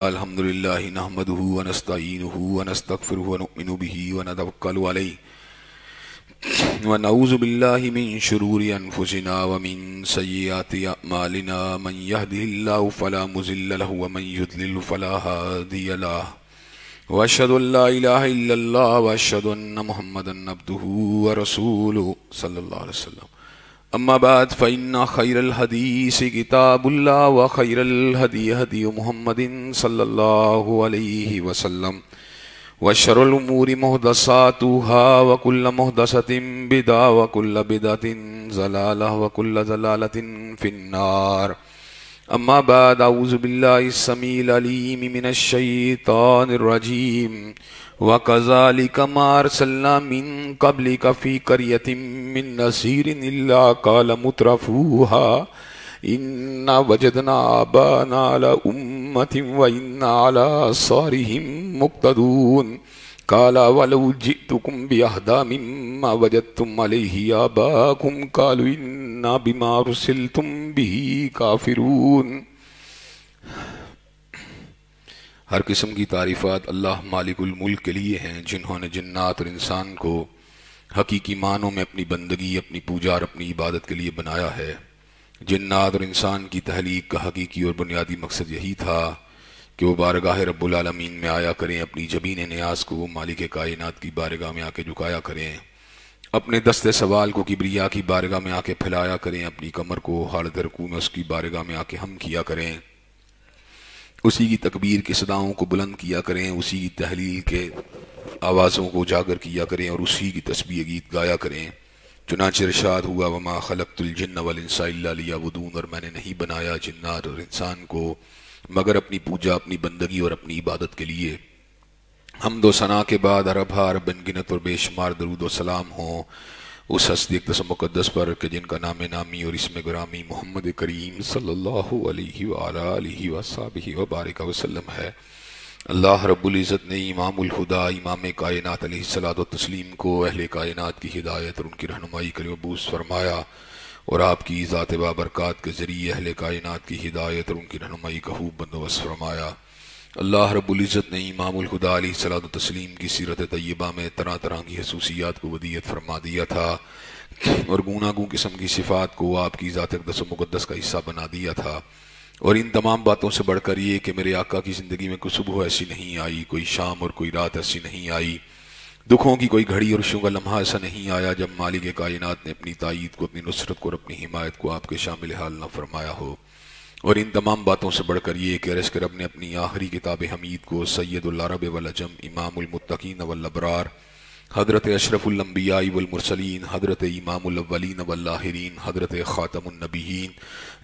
الحمد لله نحمده ونستعينه ونستغفره ونؤمن به ونتوكل عليه ونعوذ بالله من شرور أنفسنا ومن سيئات أعمالنا من يهده الله فلا مضل له ومن يضلل فلا هادي له وأشهد أن لا إله إلا الله وأشهد أن محمدا عبده ورسوله صلى الله عليه وسلم. أما بعد فإن خير الحديث كتاب الله وخير الهدي هدي محمد صلى الله عليه وسلم وشر الأمور محدثاتها وكل محدثة بدعة وكل بدعة ضلالة وكل ضلالة في النار. أما بعد أعوذ بالله السميع العليم من الشيطان الرجيم وَكَذَلِكَ مَا أَرْسَلْنَا مِن قَبْلِكَ فِي قَرْيَةٍ مِّن نَّذِيرٍ إِلَّا قَالَ مُتْرَفُوهَا إِنَّا وَجَدْنَا آبَاءَنَا عَلَى أُمَّةٍ وَإِنَّا عَلَى آثَارِهِم مُّقْتَدُونَ قَالَ وَلَوْ جِئْتُكُم بِأَهْدَىٰ مِمَّا وَجَدتُّمْ عَلَيْهِ آبَاءَكُمْ قَالُوا إِنَّا بِمَا أُرْسِلْتُم بِهِ كَافِرُونَ. ہر قسم کی تعریفات اللہ مالک الملک کے لیے ہیں جنہوں نے جنات اور انسان کو حقیقی معنوں میں اپنی بندگی، اپنی پوجا اور اپنی عبادت کے لیے بنایا ہے. جنات اور انسان کی تخلیق کا حقیقی اور بنیادی مقصد یہی تھا کہ وہ بارگاہ رب العالمین میں آیا کریں، اپنی جبین نیاز کو مالک کائنات کی بارگاہ میں آ کے جھکایا کریں، اپنے دست سوال کو کبریا کی بارگاہ میں آ کے پھیلایا کریں، اپنی کمر کو حالت رکوع میں اس کی بارگاہ میں آ کے ہم کیا کریں، اسی کی تکبیر کی صداؤں کو بلند کیا کریں، اسی کی تحلیل کے آوازوں کو اجاگر کیا کریں اور اسی کی تسبیح گیت گایا کریں. چنانچہ ارشاد ہوا وما خلقت الجن والانس الا لیعبدون، اور میں نے نہیں بنایا جنات اور انسان کو مگر اپنی پوجا، اپنی بندگی اور اپنی عبادت کے لیے. حمد و ثنا کے بعد اربھا ربن گنت اور بے شمار درود و سلام ہوں اس ہستی اقدس و مقدس پر کہ جن کا نام نامی اور اسم گرامی محمد کریم صلی اللہ علیہ وآلہ وصحبہ وبارک وسلم ہے. اللہ رب العزت نے امام الہدیٰ، امام کائنات علیہ الصلوۃ والتسلیم کو اہل کائنات کی ہدایت اور ان کی رہنمائی کے لیے مبعوث فرمایا اور آپ کی ذات بابرکات کے ذریعے اہل کائنات کی ہدایت اور ان کی رہنمائی کا خوب بندوبست فرمایا. اللہ رب العزت نے امام الہدیٰ علیہ الصلوۃ والتسلیم کی سیرت طیبہ میں طرح طرح کی خصوصیات کو ودیعت فرما دیا تھا اور گوناگوں قسم کی صفات کو آپ کی ذات اقدس و مقدس کا حصہ بنا دیا تھا. اور ان تمام باتوں سے بڑھ کر یہ کہ میرے آقا کی زندگی میں کوئی صبح ایسی نہیں آئی، کوئی شام اور کوئی رات ایسی نہیں آئی، دکھوں کی کوئی گھڑی اور خوشیوں کا لمحہ ایسا نہیں آیا جب مالک کائنات نے اپنی تائید کو، اپنی نصرت کو اور اپنی حمایت کو آپ کے شامل حال نہ فرمایا ہو. اور ان تمام باتوں سے بڑھ کر یہ کہ رزق رب نے اپنی آخری کتاب حمید کو سید العرب والعجم، امام المتقین والابرار، حضرت اشرف الانبیاء والمرسلین، حضرت امام الاولین والآخرین، حضرت خاتم النبیین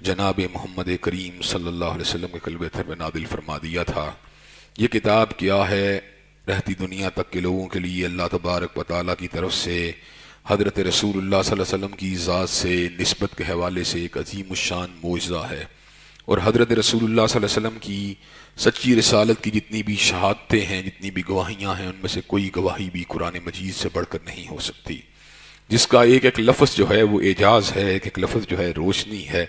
جناب محمد کریم صلی اللہ علیہ وسلم کے قلب طاہر میں نازل فرما دیا تھا. یہ کتاب کیا ہے؟ رہتی دنیا تک کے لوگوں کے لیے اللہ تبارک و تعالیٰ کی طرف سے حضرت رسول اللہ صلی اللہ علیہ وسلم کی ذات سے نسبت کے حوالے سے ایک عظیم الشان معجزہ ہے. اور حضرت رسول اللہ صلی اللہ علیہ وسلم کی سچی رسالت کی جتنی بھی شہادتیں ہیں، جتنی بھی گواہیاں ہیں، ان میں سے کوئی گواہی بھی قرآن مجید سے بڑھ کر نہیں ہو سکتی، جس کا ایک ایک لفظ جو ہے وہ اعجاز ہے، ایک ایک لفظ جو ہے روشنی ہے،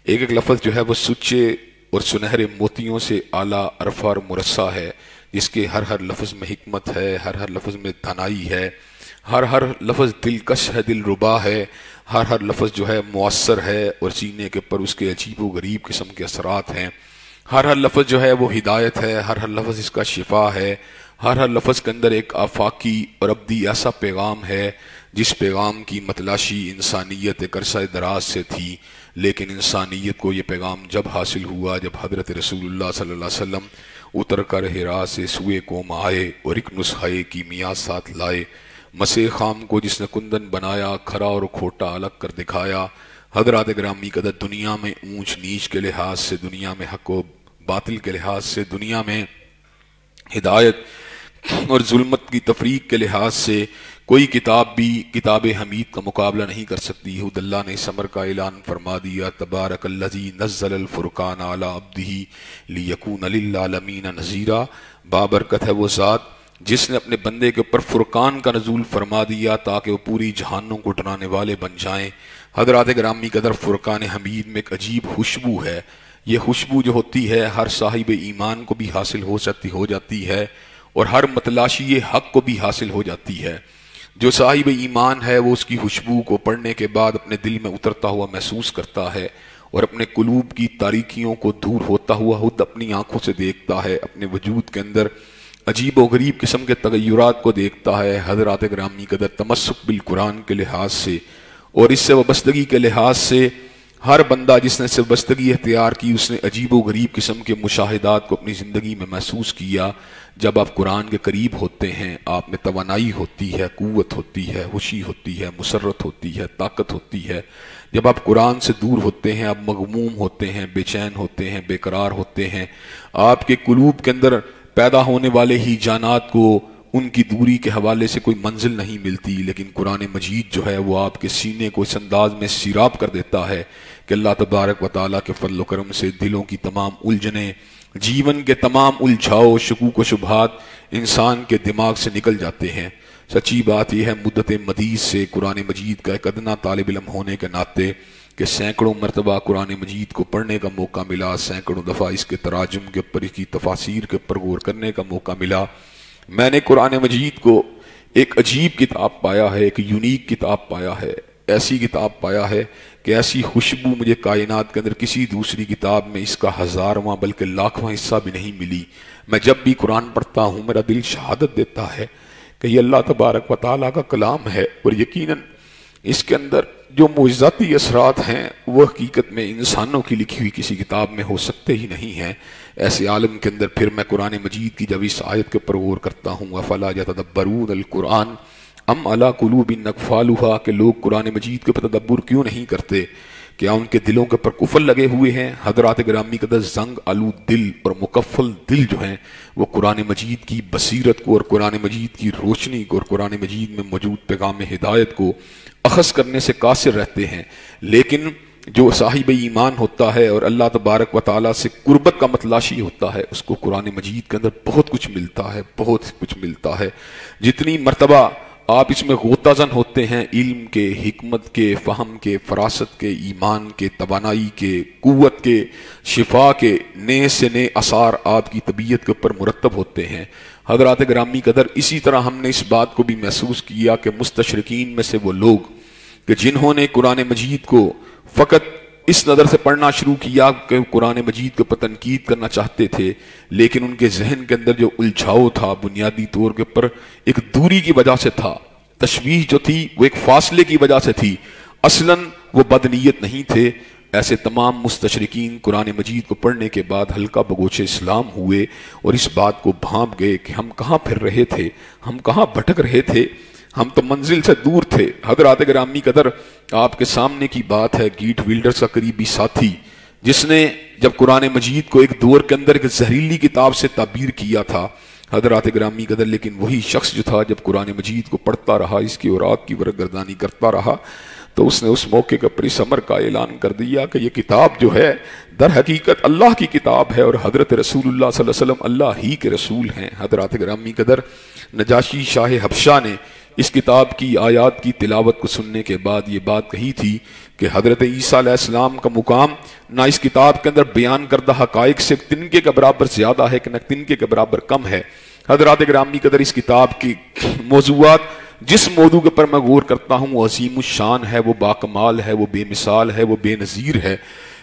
ایک ایک لفظ جو ہے وہ سچے اور سنہرے موتیوں سے اعلیٰ عرفہ اور مرصع ہے، جس کے ہر ہر لفظ میں حکمت ہے، ہر ہر لفظ میں دانائی ہے، ہر ہر لفظ دلکش ہے، دل ربا ہے، ہر ہر لفظ جو ہے مؤثر ہے اور سینے کے پر اس کے عجیب و غریب قسم کے اثرات ہیں. ہر ہر لفظ جو ہے وہ ہدایت ہے، ہر ہر لفظ اس کا شفا ہے، ہر ہر لفظ کے اندر ایک آفاقی اور ابدی ایسا پیغام ہے جس پیغام کی متلاشی انسانیت ایک عرصہ دراز سے تھی، لیکن انسانیت کو یہ پیغام جب حاصل ہوا جب حضرت رسول اللہ صلی اللہ علیہ وسلم اتر کر حرا سے سوئے قوم آئے اور ایک نسخہ کیمیاء ساتھ لائے. مسیح خام کو جس نے کندن بنایا، کھرا اور کھوٹا الگ کر دکھایا. حضرات گرامی قدر دنیا میں اونچ نیچ کے لحاظ سے، دنیا میں حق و باطل کے لحاظ سے، دنیا میں ہدایت اور ظلمت کی تفریق کے لحاظ سے کوئی کتاب بھی کتاب حمید کا مقابلہ نہیں کر سکتی. خود اللہ نے اس امر کا اعلان فرما دیا تبارک الذی نزل الفرقان علی عبدہ لیکون للعالمین نذیرا. بابرکت ہے وہ ذات جس نے اپنے بندے کے اوپر فرقان کا نزول فرما دیا تاکہ وہ پوری جہانوں کو ڈرانے والے بن جائیں. حضرات گرامی قدر فرقان حمید میں ایک عجیب خوشبو ہے. یہ خوشبو جو ہوتی ہے ہر صاحب ایمان کو بھی حاصل ہو جاتی ہے اور ہر متلاشی حق کو بھی حاصل ہو جاتی ہے. جو صاحب ایمان ہے وہ اس کی خوشبو کو پڑھنے کے بعد اپنے دل میں اترتا ہوا محسوس کرتا ہے اور اپنے قلوب کی تاریکیوں کو دور ہوتا ہوا خود اپنی آنکھوں سے دیکھتا ہے، اپنے وجود کے اندر عجیب و غریب قسم کے تغیرات کو دیکھتا ہے. حضرات گرامی قدر تمسک بالقرآن کے لحاظ سے اور اس سے وابستگی کے لحاظ سے ہر بندہ جس نے وابستگی اختیار کی اس نے عجیب و غریب قسم کے مشاہدات کو اپنی زندگی میں محسوس کیا. جب آپ قرآن کے قریب ہوتے ہیں آپ میں توانائی ہوتی ہے، قوت ہوتی ہے، خوشی ہوتی ہے، مسرت ہوتی ہے، طاقت ہوتی ہے. جب آپ قرآن سے دور ہوتے ہیں آپ مغموم ہوتے ہیں، بے چین ہوتے ہیں، بے قرار ہوتے ہیں. آپ کے قلوب کے اندر پیدا ہونے والے ہی جانات کو ان کی دوری کے حوالے سے کوئی منزل نہیں ملتی، لیکن قرآن مجید جو ہے وہ آپ کے سینے کو اس انداز میں سیراب کر دیتا ہے کہ اللہ تبارک و تعالیٰ کے فضل و کرم سے دلوں کی تمام الجھنیں، جیون کے تمام الجھاؤ، شکوک و شبہات انسان کے دماغ سے نکل جاتے ہیں. سچی بات یہ ہے مدت مدید سے قرآن مجید کا ایک ادنا طالب علم ہونے کے ناطے کہ سینکڑوں مرتبہ قرآن مجید کو پڑھنے کا موقع ملا، سینکڑوں دفعہ اس کے تراجم کے اوپر، اس کی تفاسیر کے اوپر غور کرنے کا موقع ملا. میں نے قرآن مجید کو ایک عجیب کتاب پایا ہے، ایک یونیک کتاب پایا ہے، ایسی کتاب پایا ہے کہ ایسی خوشبو مجھے کائنات کے اندر کسی دوسری کتاب میں اس کا 1000واں بلکہ لاکھواں حصہ بھی نہیں ملی. میں جب بھی قرآن پڑھتا ہوں میرا دل شہادت دیتا ہے کہ یہ اللہ تبارک و تعالیٰ کا کلام ہے اور یقیناً اس کے اندر جو معجزاتی اثرات ہیں وہ حقیقت میں انسانوں کی لکھی ہوئی کسی کتاب میں ہو سکتے ہی نہیں ہیں. ایسے عالم کے اندر پھر میں قرآن مجید کی جب اس آیت کے اوپر غور کرتا ہوں افلا یتدبرون القرآن ام علی قلوب اقفالها کہ لوگ قرآن مجید کے اوپر تدبر کیوں نہیں کرتے، کیا ان کے دلوں کے اوپر قفل لگے ہوئے ہیں؟ حضرات گرامی قدر زنگ آلود دل اور مکفل دل جو ہیں وہ قرآن مجید کی بصیرت کو اور قرآن مجید کی روشنی کو اور قرآن مجید میں موجود پیغام ہدایت کو اخذ کرنے سے قاصر رہتے ہیں. لیکن جو صاحب ایمان ہوتا ہے اور اللہ تبارک و تعالیٰ سے قربت کا متلاشی ہوتا ہے اس کو قرآن مجید کے اندر بہت کچھ ملتا ہے، بہت کچھ ملتا ہے. جتنی مرتبہ آپ اس میں غوطہ زن ہوتے ہیں علم کے، حکمت کے، فہم کے، فراست کے، ایمان کے، توانائی کے، قوت کے، شفا کے نئے سے نئے اثار آپ کی طبیعت کے اوپر مرتب ہوتے ہیں. حضرات گرامی قدر اسی طرح ہم نے اس بات کو بھی محسوس کیا کہ مستشرقین میں سے وہ لوگ کہ جنہوں نے قرآن مجید کو فقط اس نظر سے پڑھنا شروع کیا کہ قرآن مجید کے اوپر تنقید کرنا چاہتے تھے، لیکن ان کے ذہن کے اندر جو الجھاؤ تھا بنیادی طور کے اوپر ایک دوری کی وجہ سے تھا، تشویش جو تھی وہ ایک فاصلے کی وجہ سے تھی، اصلاً وہ بدنیت نہیں تھے. ایسے تمام مستشرقین قرآن مجید کو پڑھنے کے بعد ہلکا بگوش اسلام ہوئے اور اس بات کو بھانپ گئے کہ ہم کہاں پھر رہے تھے، ہم کہاں بھٹک رہے تھے، ہم تو منزل سے دور تھے. حضرات گرامی قدر آپ کے سامنے کی بات ہے گیٹ ویلڈرز کا قریبی ساتھی جس نے جب قرآن مجید کو ایک دور کے اندر ایک زہریلی کتاب سے تعبیر کیا تھا. حضرات گرامی قدر لیکن وہی شخص جو تھا جب قرآن مجید کو پڑھتا رہا، اس کی اورات کی ورگردانی کرتا رہا تو اس نے اس موقع کا پری ثمر کا اعلان کر دیا کہ یہ کتاب جو ہے در حقیقت اللہ کی کتاب ہے اور حضرت رسول اللہ صلی اللہ علیہ وسلم اللہ ہی کے رسول ہیں. حضرات گرامی قدر نجاشی شاہ حبشہ نے اس کتاب کی آیات کی تلاوت کو سننے کے بعد یہ بات کہی تھی کہ حضرت عیسیٰ علیہ السلام کا مقام نہ اس کتاب کے اندر بیان کردہ حقائق سے تنکے کے برابر زیادہ ہے کہ نہ تنکے کے برابر کم ہے. حضرات گرامی قدر اس کتاب کی موضوعات جس موضوع کے پر میں غور کرتا ہوں وہ عظیم الشان ہے، وہ باکمال ہے، وہ بے مثال ہے، وہ بے نظیر ہے.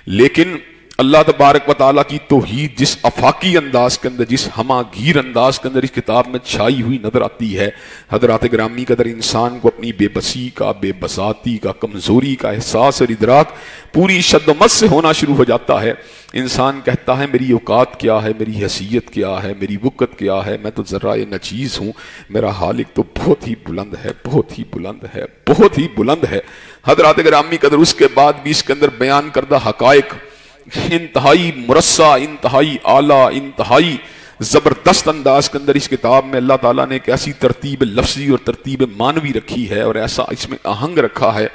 لیکن اللہ تبارک و تعالیٰ کی توحید جس افاقی انداز کے اندر، جس ہمہ گیر انداز کے اندر اس کتاب میں چھائی ہوئی نظر آتی ہے، حضرات گرامی قدر انسان کو اپنی بے بسی کا، بے بساطی کا، کمزوری کا احساس اور ادراک پوری شد و مت سے ہونا شروع ہو جاتا ہے. انسان کہتا ہے میری اوقات کیا ہے، میری حیثیت کیا ہے، میری وقت کیا ہے، میں تو ذرہ نچیز ہوں، میرا خالق تو بہت ہی بلند ہے، بہت ہی بلند ہے، بہت ہی بلند ہے. حضرات گرامی قدر اس کے بعد بھی اس کے اندر بیان کردہ حقائق انتہائی مرصع، انتہائی اعلیٰ، انتہائی زبردست انداز کے اندر اس کتاب میں اللہ تعالیٰ نے ایک ایسی ترتیب لفظی اور ترتیب معنوی رکھی ہے اور ایسا اس میں آہنگ رکھا ہے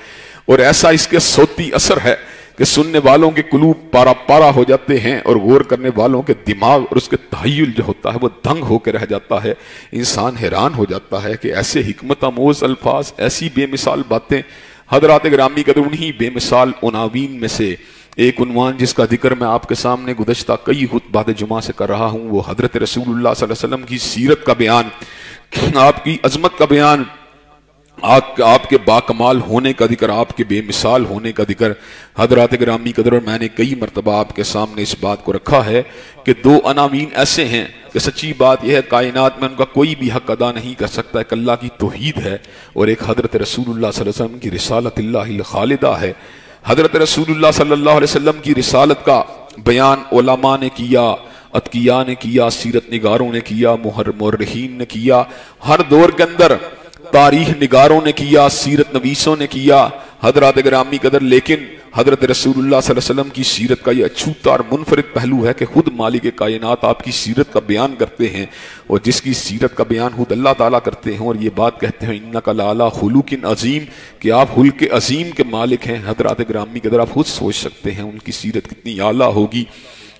اور ایسا اس کے صوتی اثر ہے کہ سننے والوں کے قلوب پارا پارا ہو جاتے ہیں اور غور کرنے والوں کے دماغ اور اس کے تحیل جو ہوتا ہے وہ دنگ ہو کے رہ جاتا ہے. انسان حیران ہو جاتا ہے کہ ایسے حکمت آموز الفاظ، ایسی بے مثال باتیں حضرات گرامی قدر انہی بے مثال عناوین میں سے ایک عنوان جس کا ذکر میں آپ کے سامنے گزشتہ کئی خطبات جمعہ سے کر رہا ہوں، وہ حضرت رسول اللہ صلی اللہ علیہ وسلم کی سیرت کا بیان، آپ کی عظمت کا بیان، آپ کے باکمال ہونے کا ذکر، آپ کے بے مثال ہونے کا ذکر۔ حضرات گرامی قدر، اور میں نے کئی مرتبہ آپ کے سامنے اس بات کو رکھا ہے کہ دو عناوین ایسے ہیں کہ سچی بات یہ ہے کائنات میں ان کا کوئی بھی حق ادا نہیں کر سکتا۔ ایک اللہ کی توحید ہے اور ایک حضرت رسول اللہ صلی اللہ علیہ وسلم کی رسالت اللہ الخالدہ ہے۔ حضرت رسول اللہ صلی اللہ علیہ وسلم کی رسالت کا بیان علماء نے کیا، اتقیاء نے کیا، سیرت نگاروں نے کیا، مورخین نے کیا، ہر دور کے اندر تاریخ نگاروں نے کیا، سیرت نویسوں نے کیا حضرات گرامی قدر، لیکن حضرت رسول اللہ صلی اللہ علیہ وسلم کی سیرت کا یہ اچھوتا اور منفرد پہلو ہے کہ خود مالک کائنات آپ کی سیرت کا بیان کرتے ہیں، اور جس کی سیرت کا بیان خود اللہ تعالیٰ کرتے ہیں اور یہ بات کہتے ہیں انک لعلی خلق عظیم، کہ آپ خلق عظیم کے مالک ہیں۔ حضرات گرامی قدر، آپ خود سوچ سکتے ہیں ان کی سیرت کتنی اعلیٰ ہوگی،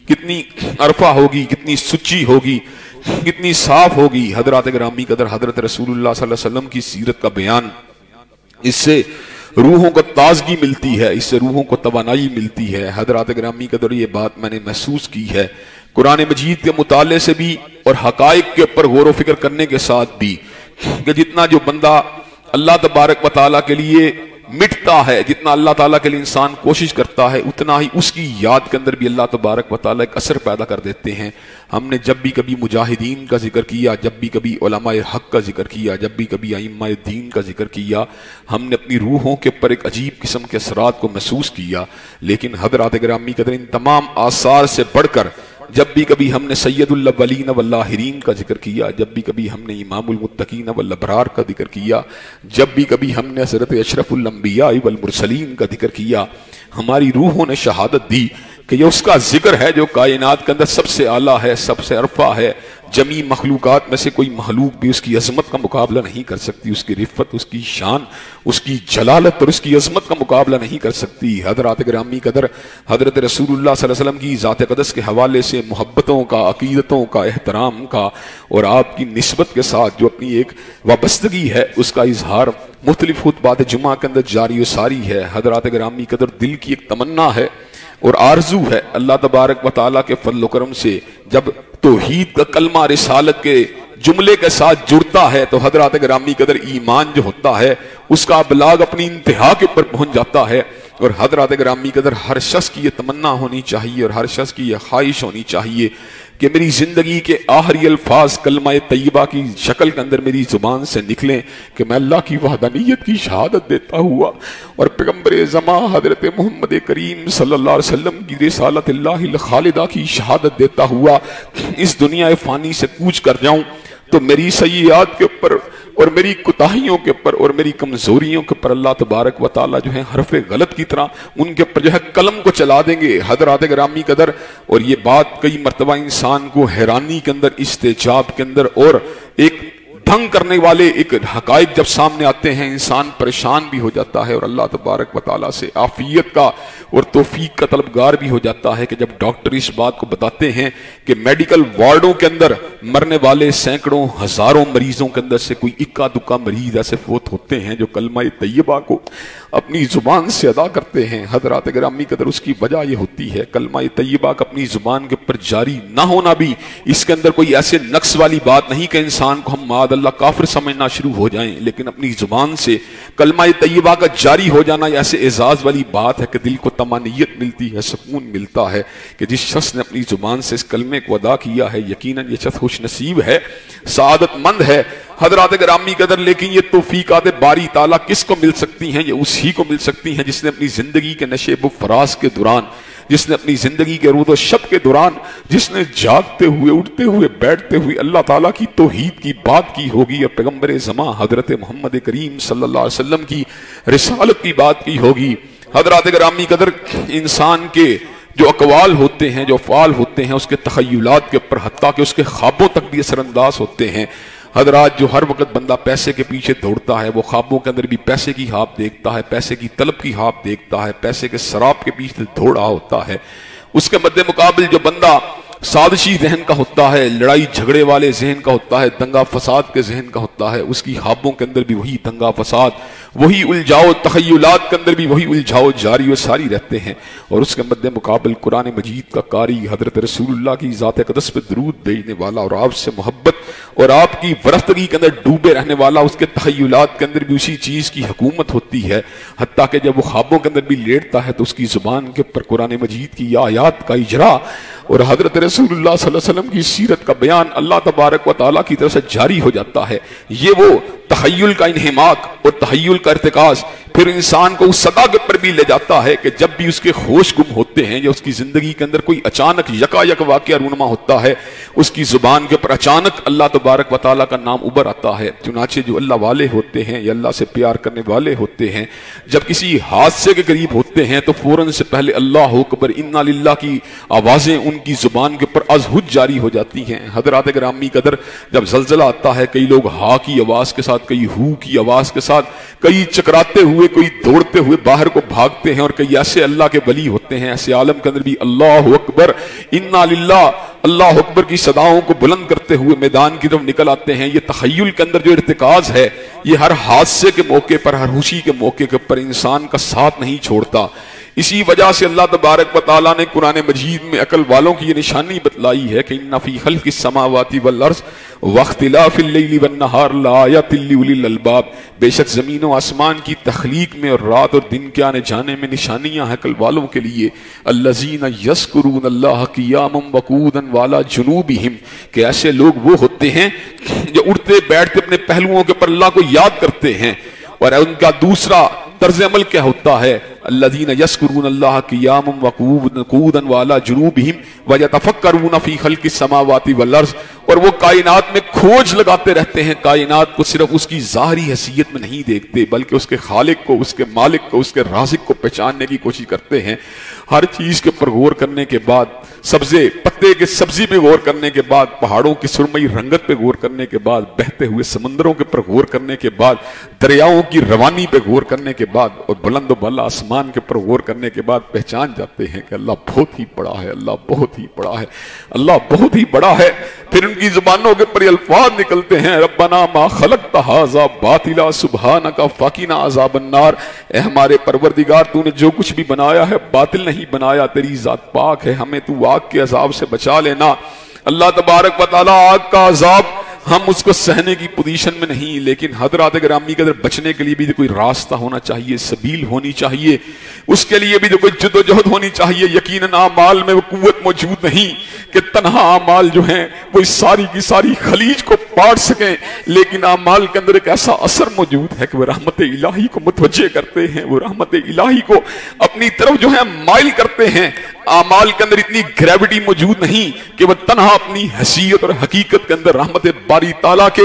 کتنی عرفہ ہوگی، کتنی سچی ہوگی، کتنی صاف ہوگی۔ حضرات گرامی قدر، حضرت رسول اللہ صلی اللہ علیہ وسلم کی سیرت کا بیان، اس سے روحوں کو تازگی ملتی ہے، اس سے روحوں کو توانائی ملتی ہے۔ حضرات گرامی قدر، یہ بات میں نے محسوس کی ہے قرآن مجید کے مطالعے سے بھی اور حقائق کے اوپر غور و فکر کرنے کے ساتھ بھی، کہ جتنا جو بندہ اللہ تبارک و تعالیٰ کے لیے مٹتا ہے، جتنا اللہ تعالیٰ کے لیے انسان کوشش کرتا ہے، اتنا ہی اس کی یاد کے اندر بھی اللہ تبارک و تعالیٰ ایک اثر پیدا کر دیتے ہیں۔ ہم نے جب بھی کبھی مجاہدین کا ذکر کیا، جب بھی کبھی علماء حق کا ذکر کیا، جب بھی کبھی ائمہ دین کا ذکر کیا، ہم نے اپنی روحوں کے اوپر ایک عجیب قسم کے اثرات کو محسوس کیا۔ لیکن حضرات گرامی قدر، ان تمام آثار سے بڑھ کر جب بھی کبھی ہم نے سید الاولین والآخرین کا ذکر کیا، جب بھی کبھی ہم نے امام المتقین والابرار کا ذکر کیا، جب بھی کبھی ہم نے حضرت اشرف الانبیاء والمرسلین کا ذکر کیا، ہماری روحوں نے شہادت دی کہ یہ اس کا ذکر ہے جو کائنات کے اندر سب سے اعلیٰ ہے، سب سے عرفہ ہے۔ جمی مخلوقات میں سے کوئی مخلوق بھی اس کی عظمت کا مقابلہ نہیں کر سکتی، اس کی رفت، اس کی شان، اس کی جلالت اور اس کی عظمت کا مقابلہ نہیں کر سکتی۔ حضرات گرامی قدر، حضرت رسول اللہ صلی اللہ علیہ وسلم کی ذات اقدس کے حوالے سے محبتوں کا، عقیدتوں کا، احترام کا اور آپ کی نسبت کے ساتھ جو اپنی ایک وابستگی ہے، اس کا اظہار مختلف خطبات جمعہ کے اندر جاری و ساری ہے۔ حضرات گرامی قدر، دل کی ایک تمنا ہے اور آرزو ہے اللہ تبارک و تعالیٰ کے فضل و کرم سے جب توحید کا کلمہ رسالت کے جملے کے ساتھ جڑتا ہے تو حضرات گرامی قدر ایمان جو ہوتا ہے اس کا ابلاغ اپنی انتہا کے اوپر پہنچ جاتا ہے۔ اور حضرات گرامی قدر، ہر شخص کی یہ تمنا ہونی چاہیے اور ہر شخص کی یہ خواہش ہونی چاہیے کہ میری زندگی کے آخری الفاظ کلمہ طیبہ کی شکل کے اندر میری زبان سے نکلیں کہ میں اللہ کی وحدانیت کی شہادت دیتا ہوا اور پیغمبر زمان حضرت محمد کریم صلی اللہ علیہ وسلم کی رسالت اللہ الخالدہ کی شہادت دیتا ہوا اس دنیا فانی سے کوچ کر جاؤں، تو میری سیئات کے اوپر اور میری کوتاہیوں کے اوپر اور میری کمزوریوں کے اوپر اللہ تبارک و تعالیٰ جو ہے حرف غلط کی طرح ان کے اوپر جو ہے قلم کو چلا دیں گے۔ حضرات گرامی قدر، اور یہ بات کئی مرتبہ انسان کو حیرانی کے اندر، استعجاب کے اندر اور ایک دھنگ کرنے والے ایک حقائق جب سامنے آتے ہیں، انسان پریشان بھی ہو جاتا ہے اور اللہ تبارک و تعالیٰ سے عافیت کا اور توفیق کا طلبگار بھی ہو جاتا ہے کہ جب ڈاکٹر اس بات کو بتاتے ہیں کہ میڈیکل وارڈوں کے اندر مرنے والے سینکڑوں ہزاروں مریضوں کے اندر سے کوئی اکا دکا مریض ایسے فوت ہوتے ہیں جو کلمہ طیبہ کو اپنی زبان سے ادا کرتے ہیں۔ حضرات گرامی قدر، اس کی وجہ یہ ہوتی ہے کلمہ طیبہ کا اپنی زبان کے اوپر جاری نہ ہونا بھی اس کے اندر کوئی ایسے نقص والی بات نہیں کہ انسان کو ہم معاذ اللہ کافر سمجھنا شروع ہو جائیں، لیکن اپنی زبان سے کلمہ طیبہ کا جاری ہو جانا ایسے اعزاز والی بات ہے کہ دل کو طمانینت ملتی ہے، سکون ملتا ہے کہ جس شخص نے اپنی زبان سے اس کلمے کو ادا کیا ہے یقیناً یہ شخص خوش نصیب ہے، سعادت مند ہے۔ حضرات گرامی قدر، لیکن یہ توفیقات باری تعالیٰ کس کو مل سکتی ہیں؟ یہ اسی کو مل سکتی ہیں جس نے اپنی زندگی کے نشیب و فراز کے دوران، جس نے اپنی زندگی کے روز و شب کے دوران، جس نے جاگتے ہوئے، اٹھتے ہوئے، بیٹھتے ہوئے اللہ تعالیٰ کی توحید کی بات کی ہوگی اور پیغمبر زمان حضرت محمد کریم صلی اللہ علیہ وسلم کی رسالت کی بات کی ہوگی۔ حضرات گرامی قدر، انسان کے جو اقوال ہوتے ہیں، جو افعال ہوتے ہیں، اس کے تخیلات کے اوپر حتیٰ کہ اس کے خوابوں تک بھی اثر انداز ہوتے ہیں۔ حضرات، جو ہر وقت بندہ پیسے کے پیچھے دوڑتا ہے وہ خوابوں کے اندر بھی پیسے کی خواب دیکھتا ہے، پیسے کی طلب کی خواب دیکھتا ہے، پیسے کے سراب کے پیچھے دوڑ رہا ہوتا ہے۔ اس کے مد مقابل جو بندہ سازشی ذہن کا ہوتا ہے، لڑائی جھگڑے والے ذہن کا ہوتا ہے، دنگا فساد کے ذہن کا ہوتا ہے، اس کی خوابوں کے اندر بھی وہی دنگا فساد، وہی الجھاؤ، تخیلات کے اندر بھی وہی الجھاؤ جاری و ساری رہتے ہیں۔ اور اس کے مد مقابل قرآن مجید کا قاری، حضرت رسول اللہ کی ذات اقدس پہ درود بھیجنے والا اور آپ سے محبت اور آپ کی ورفتگی کے اندر ڈوبے رہنے والا، اس کے تخیلات کے اندر بھی اسی چیز کی حکومت ہوتی ہے، حتیٰ کہ جب وہ خوابوں کے اندر بھی لیٹتا ہے تو اس کی زبان کے پر قرآن مجید کی آیات کا اجرا اور حضرت رسول اللہ صلی اللہ علیہ وسلم کی سیرت کا بیان اللہ تبارک و تعالیٰ کی طرف سے جاری ہو جاتا ہے۔ یہ وہ تخیل کا انہماک اور تخیل کا ارتکاز پھر انسان کو اس سطح کے پر بھی لے جاتا ہے کہ جب بھی اس کے ہوش گم ہوتے ہیں یا اس کی زندگی کے اندر کوئی اچانک یکا یک واقعہ رونما ہوتا ہے، اس کی زبان کے اوپر اچانک اللہ تبارک و تعالیٰ کا نام ابھر آتا ہے۔ چنانچہ جو اللہ والے ہوتے ہیں یا اللہ سے پیار کرنے والے ہوتے ہیں، جب کسی حادثے کے قریب ہوتے ہیں تو فوراً سے پہلے اللہ اکبر انا للہ کی آوازیں ان کی زبان کے اوپر از حد جاری ہو جاتی ہیں۔ حضرات گرامی قدر، جب زلزلہ آتا ہے کئی لوگ ہا کی آواز کے ساتھ، کئی ہو کی آواز کے ساتھ، کئی چکراتے ہوئے، کوئی دوڑتے ہوئے باہر کو بھاگتے ہیں، اور کئی ایسے اللہ کے ولی ہوتے ہیں ایسے عالم کے اندر بھی اللہ اکبر انا للہ اللہ اکبر کی صداؤں کو بلند کرتے ہوئے میدان کی طرف نکل آتے ہیں۔ یہ تخیل کے اندر جو ارتکاز ہے، یہ ہر حادثے کے موقع پر، ہر خوشی کے موقع کے پر انسان کا ساتھ نہیں چھوڑتا۔ اسی وجہ سے اللہ تبارک و تعالیٰ نے قرآن مجید میں عقل والوں کی یہ نشانی بتلائی ہے کہ ان فی خلق السماوات والارض واختلاف اللیل والنہار لآیات لأولی الالباب، بے شک زمین و آسمان کی تخلیق میں اور رات اور دن کے آنے جانے میں نشانیاں ہیں عقل والوں کے لیے۔ الذین یذکرون اللہ قیاما وقعودا وعلی جنوبہم، کہ ایسے لوگ وہ ہوتے ہیں جو اٹھتے بیٹھتے اپنے پہلوؤں کے پر اللہ کو یاد کرتے ہیں۔ اور ان کا دوسرا طرز عمل کیا ہوتا ہے؟ الذین یذکرون اللہ قیاما وقعودا وعلی جنوبہم ویتفکرون فی خلق السماوات والارض، اور وہ کائنات میں کھوج لگاتے رہتے ہیں، کائنات کو صرف اس کی ظاہری حیثیت میں نہیں دیکھتے بلکہ اس کے خالق کو، اس کے مالک کو، اس کے رازق کو پہچاننے کی کوشش کرتے ہیں۔ ہر چیز کے پر غور کرنے کے بعد، سبزے پتے کے سبزی پہ غور کرنے کے بعد، پہاڑوں کی سرمئی رنگت پہ غور کرنے کے بعد، بہتے ہوئے سمندروں کے پر غور کرنے کے بعد، دریاؤں کی روانی پہ غور کرنے کے بعد، اور بلند و بالا آسمان کے پر غور کرنے کے بعد پہچان جاتے ہیں کہ اللہ بہت ہی بڑا ہے، اللہ بہت ہی بڑا ہے، اللہ بہت ہی بڑا ہے۔ پھر ان کی زبانوں کے پر الفاظ نکلتے ہیں، ربنا ما خلقت ھذا باطلا سبحانک فقنا عذاب النار، اے ہمارے پروردگار تو نے جو کچھ بھی بنایا ہے باطل نہیں بنایا، تیری ذات پاک ہے، ہمیں تو آگ کے عذاب سے بچا لینا۔ اللہ تبارک و تعالیٰ آگ کا عذاب ہم اس کو سہنے کی پوزیشن میں نہیں، لیکن حضرات گرامی کے اندر بچنے کے لیے بھی کوئی راستہ ہونا چاہیے، سبیل ہونی چاہیے، اس کے لیے بھی کوئی جد و جہد ہونی چاہیے۔ یقیناً اعمال میں وہ قوت موجود نہیں کہ تنہا اعمال جو ہیں وہ ساری کی ساری خلیج کو پاٹ سکیں، لیکن اعمال کے اندر ایک ایسا اثر موجود ہے کہ وہ رحمت الہی کو متوجہ کرتے ہیں، وہ رحمت الہی کو اپنی طرف جو ہے مائل کرتے ہیں۔ اعمال کے اندر اتنی گریوٹی موجود نہیں کہ وہ تنہا اپنی حیثیت اور حقیقت کے اندر رحمت باری تعالیٰ کے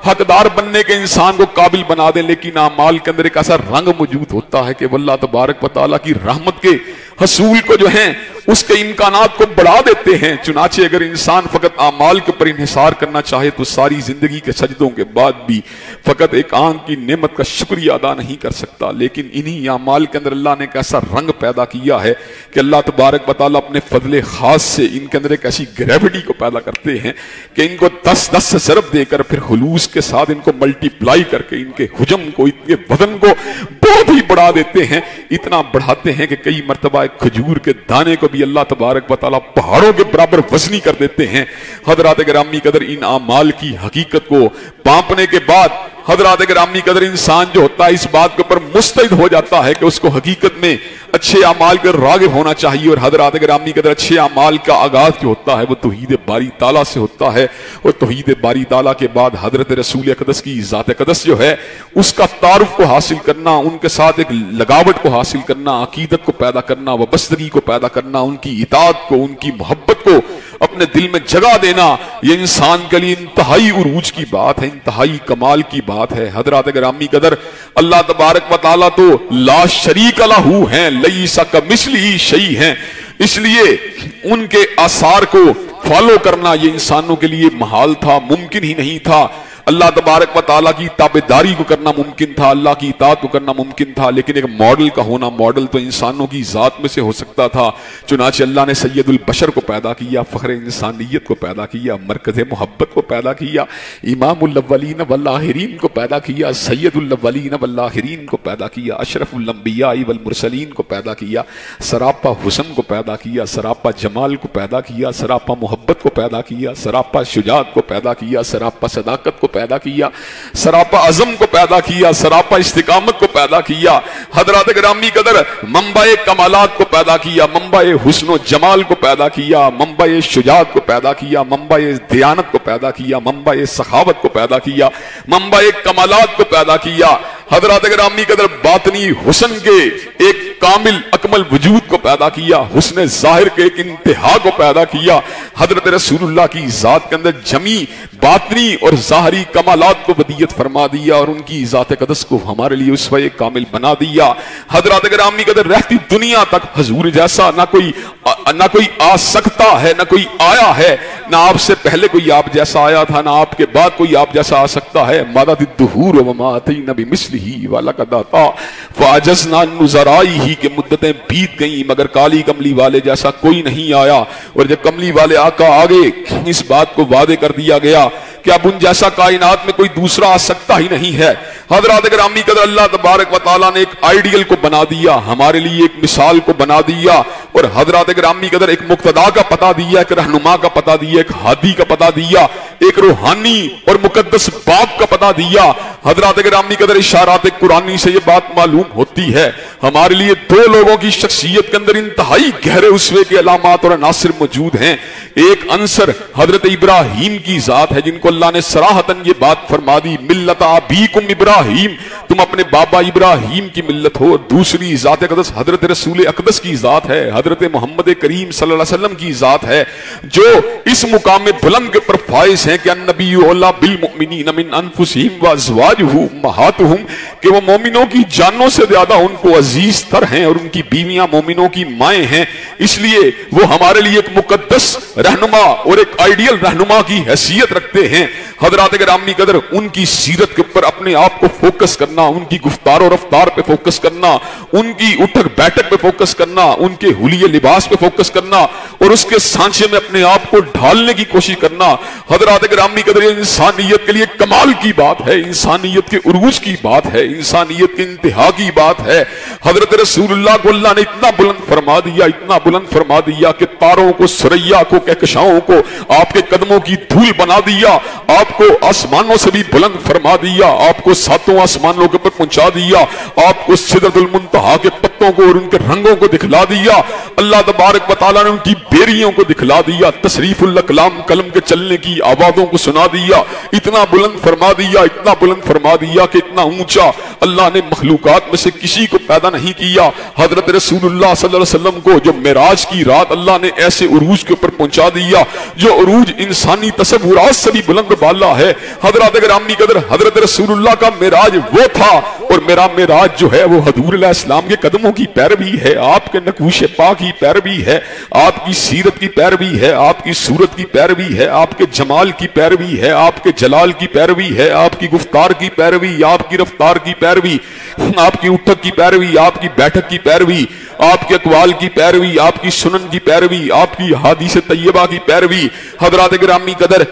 حقدار بننے کے انسان کو قابل بنا دیں، لیکن اعمال کے اندر ایک ایسا رنگ موجود ہوتا ہے کہ وہ اللہ تبارک و تعالیٰ کی رحمت کے حصول کو جو ہیں اس کے امکانات کو بڑھا دیتے ہیں۔ چنانچہ اگر انسان فقط اعمال کے اوپر انحصار کرنا چاہے تو ساری زندگی کے سجدوں کے بعد بھی فقط ایک آنکھ کی نعمت کا شکریہ ادا نہیں کر سکتا، لیکن انہی اعمال کے اندر اللہ نے ایک ایسا رنگ پیدا کیا ہے کہ اللہ تبارک و تعالیٰ اپنے فضل خاص سے ان کے اندر ایک ایسی گریوٹی کو پیدا کرتے ہیں کہ ان کو 10 سے ضرب دے کر پھر خلوص کے ساتھ ان کو ملٹی پلائی کر کے ان کے حجم کو، ان کے وزن کو بہت ہی بڑھا دیتے ہیں۔ اتنا بڑھاتے ہیں کہ کئی مرتبہ ایک کھجور کے دانے کو بھی اللہ تبارک و تعالیٰ پہاڑوں کے برابر وزنی کر دیتے ہیں۔ حضرات گرامی قدر، ان اعمال کی حقیقت کو پانپنے کے بعد حضرات گرامی قدر انسان جو ہوتا ہے اس بات کے اوپر مستعد ہو جاتا ہے کہ اس کو حقیقت میں اچھے اعمال کا راغب ہونا چاہیے، اور حضرات گرامی قدر اچھے اعمال کا آغاز جو ہوتا ہے وہ توحید باری تعالیٰ سے ہوتا ہے، اور توحید باری تعالیٰ کے بعد حضرت رسول اقدس کی ذات اقدس جو ہے اس کا تعارف کو حاصل کرنا، ان کے ساتھ ایک لگاوٹ کو حاصل کرنا، عقیدت کو پیدا کرنا، وابستگی کو پیدا کرنا، ان کی اطاعت کو، ان کی محبت کو اپنے دل میں جگہ دینا، یہ انسان کے لیے انتہائی عروج کی بات ہے، انتہائی کمال کی بات ہے۔ حضرات گرامی قدر، اللہ تبارک و تعالیٰ تو لا شریک لہ ہیں، لیس کمثلہ شیء ہیں، اس لیے ان کے آثار کو فالو کرنا یہ انسانوں کے لیے محال تھا، ممکن ہی نہیں تھا۔ اللہ تبارک و تعالیٰ کی تابعداری کو کرنا ممکن تھا، اللہ کی اطاعت کو کرنا ممکن تھا، لیکن ایک ماڈل کا ہونا، ماڈل تو انسانوں کی ذات میں سے ہو سکتا تھا۔ چنانچہ اللہ نے سید البشر کو پیدا کیا، فخر انسانیت کو پیدا کیا، مرکز محبت کو پیدا کیا، امام الاولین والآخرین کو پیدا کیا، سید الاولین والآخرین کو پیدا کیا، اشرف الانبیاء والمرسلین کو پیدا کیا، سراپا حسن کو پیدا کیا، سراپا جمال کو پیدا کیا، سراپا محبت کو پیدا کیا، سراپا شجاعت کو پیدا کیا، سراپا صداقت کو پیدا کیا، سراپا عزم کو پیدا کیا، سراپا استقامت کو پیدا کیا، حضرات گرامی قدر منبع کمالات کو پیدا کیا، منبع حسن و جمال کو پیدا کیا، منبع شجاعت کو پیدا کیا، منبع دیانت کو پیدا کیا، منبع سخاوت کو پیدا کیا، منبع کمالات کو پیدا کیا، حضرات گرامی قدر باطنی حسن کے ایک کامل اکمل وجود کو پیدا کیا، حسن ظاہر کے ایک انتہا کو پیدا کیا، حضرت رسول اللہ کی ذات کے اندر جمی باطنی اور ظاہری کمالات کو ودیت فرما دیا اور ان کی ذات قدس کو ہمارے لیے اسوہ کامل بنا دیا۔ حضرات گرامی قدر رہتی دنیا تک حضور جیسا نہ کوئی آ سکتا ہے، نہ کوئی آیا ہے، نہ آپ سے پہلے کوئی آپ جیسا آیا تھا، نہ آپ کے بعد کوئی آپ جیسا آ سکتا ہے۔ مادت الدہور وما اتینا بمثلہ ولقد آتا فعجزنا عن نظرائہ کہ مدتیں بیت گئیں مگر کالی کملی والے جیسا کوئی نہیں آیا، اور جب کملی والے آقا آگے اس بات کو وعدے کر دیا گیا کہ اب ان جیسا کائنات میں کوئی دوسرا آ سکتا ہی نہیں ہے۔ حضرات گرامی قدر اللہ تبارک و تعالیٰ نے ایک آئیڈیل کو بنا دیا، ہمارے لیے ایک مثال کو بنا دیا، اور حضرات گرامی قدر ایک مقتدا کا پتہ دیا، ایک رہنما کا پتہ دیا، ایک ہادی کا پتہ دیا، ایک روحانی اور مقدس باپ کا پتہ دیا۔ حضرات گرامی قدر اشارات قرآنی سے یہ بات معلوم ہوتی ہے، ہمارے لیے دو لوگوں کی شخصیت کے اندر انتہائی گہرے اسوے کے علامات اور عناصر موجود ہیں۔ ایک عنصر حضرت ابراہیم کی ذات ہے، جن کو اللہ نے صراحتاً یہ بات فرما دی، ملت ابیکم ابراہیم، تم اپنے بابا ابراہیم کی ملت ہو۔ دوسری ذات اقدس حضرت رسول اقدس کی ذات ہے، حضرت محمد کریم صلی اللہ علیہ وسلم کی ذات ہے، جو اس مقام بلند کے پر فائز ہیں کہ النبی اولیٰ بالمؤمنین من انفسہم وازواجہ امہاتہم، کہ وہ مومنوں کی جانوں سے زیادہ ان کو عزیز تر ہیں اور ان کی بیویاں مومنوں کی مائیں ہیں، اس لیے وہ ہمارے لیے ایک مقدس رہنما اور ایک آئیڈیل رہنما کی حیثیت رکھتے ہیں۔ حضرات گرامی قدر ان کی سیرت کے اوپر اپنے آپ کو فوکس کرنا، ان کی گفتار و رفتار پہ فوکس کرنا، ان کی اٹھک بیٹھک پہ فوکس کرنا، ان کے حلیے لباس پہ فوکس کرنا اور اس کے سانچے میں اپنے آپ کو ڈھالنے کی کوشش کرنا، حضرات گرامی قدر یہ انسانیت کے لیے کمال کی بات ہے، انسانیت کے عروج کی بات ہے، انسانیت کے انتہا کی بات ہے۔ حضرت رسول اللہ کو اللہ نے اتنا بلند فرما دیا، اتنا بلند فرما دیا کہ تاروں کو، ثریا کو، کہکشاؤں کو آپ کے قدموں کی دھول بنا دیا، آپ کو آسمانوں سے بھی بلند فرما دیا، آپ کو ساتوں آسمانوں کے پر پہنچا دیا، آپ کو سدرۃ المنتہا کے پتوں کو اور ان کے رنگوں کو دکھلا دیا، اللہ تبارک و تعالیٰ نے ان کی بیریوں کو دکھلا دیا، تصریف الاقلام قلم کے چلنے کی آوازوں کو سنا دیا، اتنا بلند فرما دیا، اتنا بلند فرما دیا کہ اتنا اونچا اللہ نے مخلوقات میں سے کسی کو پیدا نہیں کیا۔ حضرت رسول اللہ صلی اللہ علیہ وسلم کو جو معراج کی رات اللہ نے ایسے عروج کے اوپر پہنچا دیا جو عروج انسانی تصورات سے بھی بلند بالا ہے۔ حضرات گرامی قدر حضرت رسول اللہ کا معراج وہ تھا، اور میرا معراج جو ہے وہ حضور علیہ السلام کے قدموں کی پیروی ہے، آپ کے نقوش پا کی پیروی ہے، آپ کی سیرت کی پیروی ہے، آپ کی صورت کی پیروی ہے، آپ کے جمال کی پیروی ہے، آپ کے جلال کی پیروی ہے، آپ کی گفتار کی پیروی، آپ کی رفتار کی پیروی، آپ کی اٹھک کی پیروی، آپ کی بیٹھک کی پیروی، آپ کے اقوال کی پیروی، آپ کی سنن کی پیروی، آپ کی حدیث طیبہ کی پیروی۔ حضرات گرامی قدر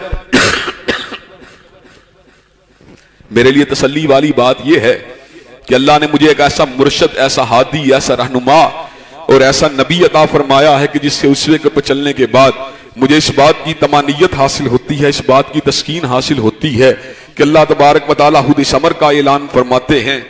میرے لیے تسلی والی بات یہ ہے کہ اللہ نے مجھے ایک ایسا مرشد، ایسا ہادی، ایسا رہنما اور ایسا نبی عطا فرمایا ہے کہ جس سے اسوے کے پر چلنے کے بعد مجھے اس بات کی طمانیت حاصل ہوتی ہے، اس بات کی تسکین حاصل ہوتی ہے کہ اللہ تبارک و تعالیٰ خود اس امر کا اعلان فرماتے ہیں،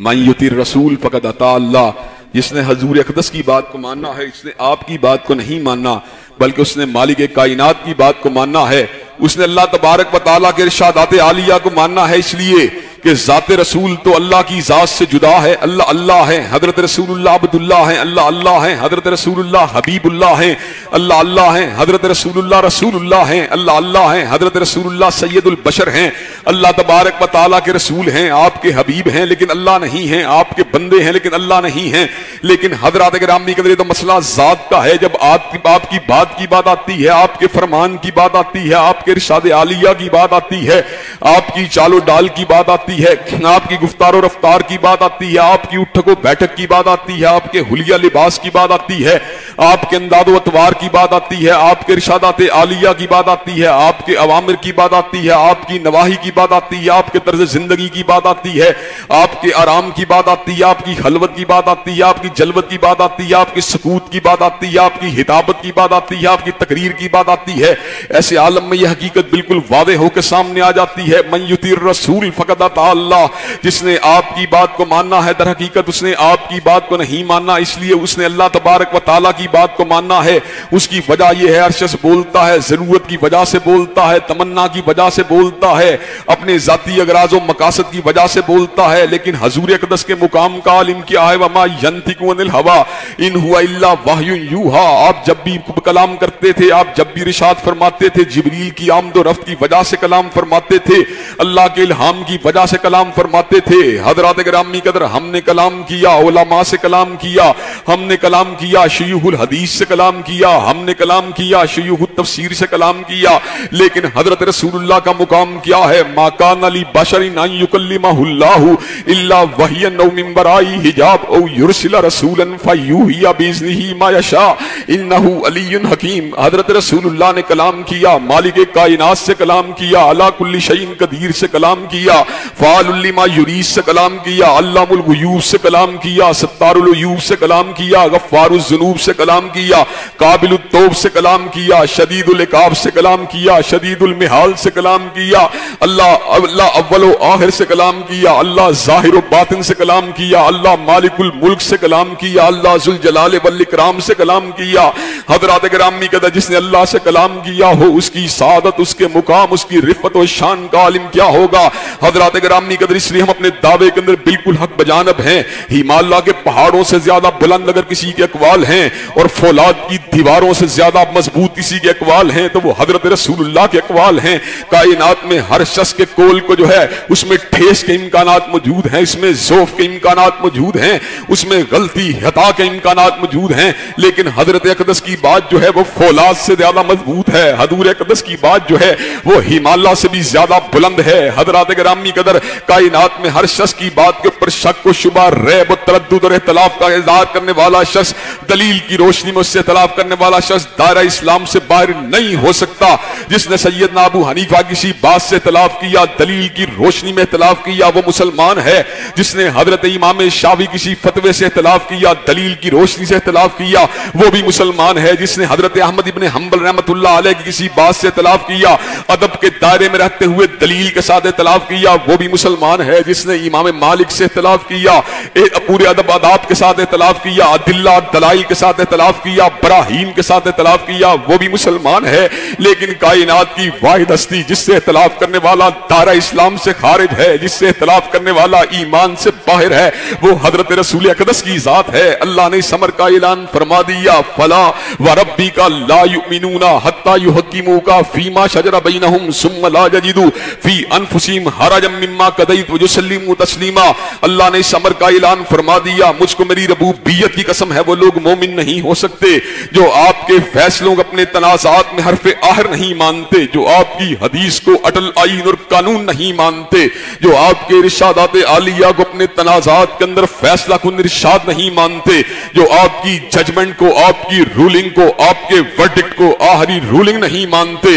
من یطع الرسول فقد اطاع اللہ، جس نے حضور اقدس کی بات کو ماننا ہے، اس نے آپ کی بات کو نہیں ماننا بلکہ اس نے مالک کائنات کی بات کو ماننا ہے، اس نے اللہ تبارک و تعالیٰ کے ارشادات عالیہ کو ماننا ہے، اس لیے کہ ذات رسول تو اللہ کی ذات سے جدا ہے، اللہ اللہ ہے، حضرت رسول اللہ عبداللہ ہیں، اللہ اللہ ہیں، حضرت رسول اللہ حبیب اللہ ہیں، اللہ اللہ ہیں، حضرت رسول اللہ رسول اللہ ہیں، اللہ اللہ ہیں، حضرت رسول اللہ سید البشر ہیں، اللہ تبارک و تعالیٰ کے رسول ہیں، آپ کے حبیب ہیں لیکن اللہ نہیں ہیں، آپ کے بندے ہیں لیکن اللہ نہیں ہیں۔ لیکن حضرات گرامی قدر تو مسئلہ ذات کا ہے۔ جب آپ کی بات کی بات آتی ہے، آپ کے فرمان کی بات آتی ہے، آپ کے ارشاد عالیہ کی بات آتی ہے، آپ کی چال و ڈال کی بات آتی ہے، آپ کی گفتار و رفتار کی بات آتی ہے، آپ کی اٹھک و بیٹھک کی بات آتی ہے، آپ کے حلیہ لباس کی بات آتی ہے، آپ کے انداز و اطوار کی بات آتی ہے، آپ کے ارشادات عالیہ کی بات آتی ہے، آپ کے اوامر کی بات آتی ہے، آپ کی نواہی کی بات آتی ہے، آپ کے طرز زندگی کی بات آتی ہے، آپ کے آرام کی بات آتی ہے، آپ کی خلوت کی بات آتی ہے، آپ کی جلوت کی بات آتی ہے، آپ کی سکوت کی بات آتی ہے، آپ کی ہدابت کی بات آتی ہے، آپ کی تقریر کی بات آتی ہے۔ ایسے عالم میں یہ حقیقت بالکل واضح ہو کے سامنے آ جاتی ہے، من یطیع الرسول فقد اطاع اللہ، جس نے آپ کی بات کو ماننا ہے در حقیقت اس نے آپ کی بات کو نہیں ماننا، اس لیے اس نے اللہ تبارک و تعالیٰ کی بات کو ماننا ہے۔ اس کی وجہ یہ ہے ہر شخص بولتا ہے ضرورت کی وجہ سے بولتا ہے، تمنا کی وجہ سے بولتا ہے، اپنے ذاتی اغراض و مقاصد کی وجہ سے بولتا ہے، لیکن حضور اقدس کے مقام کا عالم کیا ہے؟ وما ينطق عن الهوى ان هو الا وحی یوحی۔ آپ جب بھی کلام کرتے تھے، آپ جب بھی ارشاد فرماتے تھے، جبریل کی آمد و رفت کی وجہ سے کلام فرماتے تھے، اللہ کے الہام کی وجہ سے کلام فرماتے تھے۔ حضرات گرامی قدر ہم نے کلام کیا، علماء سے کلام کیا، ہم نے کلام کیا، شیوخ الحدیث سے کلام کیا، ہم نے کلام کیا، شیوخ التفسیر سے کلام کیا، لیکن حضرت رسول اللہ کا مقام کیا ہے؟ ما کان لبشر ان یکلمہ اللہ الا وحیا او من وراء حجاب او یرسل رسولا فیوحی باذنہ ما یشاء انہ علی حکیم۔ حضرت رسول اللہ نے کلام کیا، مالک کائنات سے کلام کیا، علی کل شیء قدیر سے کلام کیا، فعال لما یرید سے کلام کیا، علام الغیوب سے کلام کیا، ستار العیوب سے کلام کیا، غفار الذنوب سے کلام کیا، قابل التوب سے کلام کیا، شدید العقاب سے کلام کیا، شدید المحال سے کلام کیا، اللہ اول و آخر سے کلام کیا، اللہ ظاہر و باطن سے کلام کیا، اللہ مالک الملک سے کلام کیا، اللہ ذوالجلال والاکرام سے کلام کیا۔ حضرات گرامی قدر جس نے اللہ سے کلام کیا ہو، اس کی سعادت، اس کے مقام، اس کی رفعت و شان کا عالم کیا ہوگا؟ حضرات گرامی قدر اس لیے ہم اپنے دعوے کے اندر بالکل حق بجانب ہیں۔ ہمالیہ کے پہاڑوں سے زیادہ بلند اگر کسی کے اقوال ہیں اور فولاد کی دیواروں سے زیادہ مضبوط کسی کے اقوال ہیں تو وہ حضرت رسول اللہ کے اقوال ہیں۔ کائنات میں ہر شخص کے قول کو جو ہے اس میں ٹھیس کے امکانات موجود ہیں، اس میں ضعف کے امکانات موجود ہیں، اس میں غلطی خطا کے امکانات موجود ہیں، لیکن حضرت اقدس کی بات جو ہے وہ فولاد سے زیادہ مضبوط ہے۔ حضور اقدس کی بات جو ہے وہ ہمالیہ سے بھی زیادہ بلند ہے۔ حضرات گرامی قدر کائنات میں ہر شخص کی بات کے اوپر شک و شبہ، ریب و تردد اور اختلاف کا اظہار کرنے والا شخص، دلیل کی روشنی میں اس سے اختلاف کرنے والا شخص دائرہ اسلام سے باہر نہیں ہو سکتا۔ جس نے سیدنا ابو حنیفہ کسی بات سے اختلاف کیا، دلیل کی روشنی میں اختلاف کیا، وہ مسلمان ہے۔ جس نے حضرت امام شافعی کسی فتوے سے اختلاف کیا، دلیل کی روشنی سے اختلاف کیا، وہ بھی مسلمان ہے۔ جس نے حضرت احمد ابن حنبل رحمۃ اللہ علیہ کی کسی بات سے اختلاف کیا، ادب کے دائرے میں رہتے ہوئے دلیل کے ساتھ اختلاف کیا، وہ بھی مسلمان ہے۔ جس نے امام مالک سے اختلاف کیا، پورے ادب آداب کے ساتھ اختلاف کیا، ادلہ دلائل کے ساتھ اختلاف کیا، براہین کے ساتھ اختلاف کیا، وہ بھی مسلمان ہے۔ لیکن کائنات کی واحد ہستی جس سے اختلاف کرنے والا دائرہ اسلام سے خارج ہے، جس سے اختلاف کرنے والا ایمان سے باہر ہے، وہ حضرت رسول اقدس کی ذات ہے۔ اللہ نے اس امر کا اعلان فرما دیا، فلا وربک لا یؤمنون حتی یحکموک فیما شجر بینہم ثم لا یجدوا فی انفسہم حرجا مما قضیت ویسلموا تسلیما۔ اللہ نے اس امر کا اعلان فرما دیا، مجھ کو میری ربوبیت کی قسم ہے وہ لوگ مومن نہیں ہو سکتے جو آپ کے فیصلوں کو اپنے تنازعات میں حرف آخر نہیں مانتے، جو آپ کی حدیث کو اٹل آئین اور قانون نہیں مانتے، جو آپ کے ارشادات عالیہ کو اپنے تنازعات کے اندر فیصلہ کن ارشاد نہیں مانتے، جو آپ کی ججمنٹ کو، آپ کی رولنگ کو، آپ کے ورڈکٹ کو آخری رولنگ نہیں مانتے،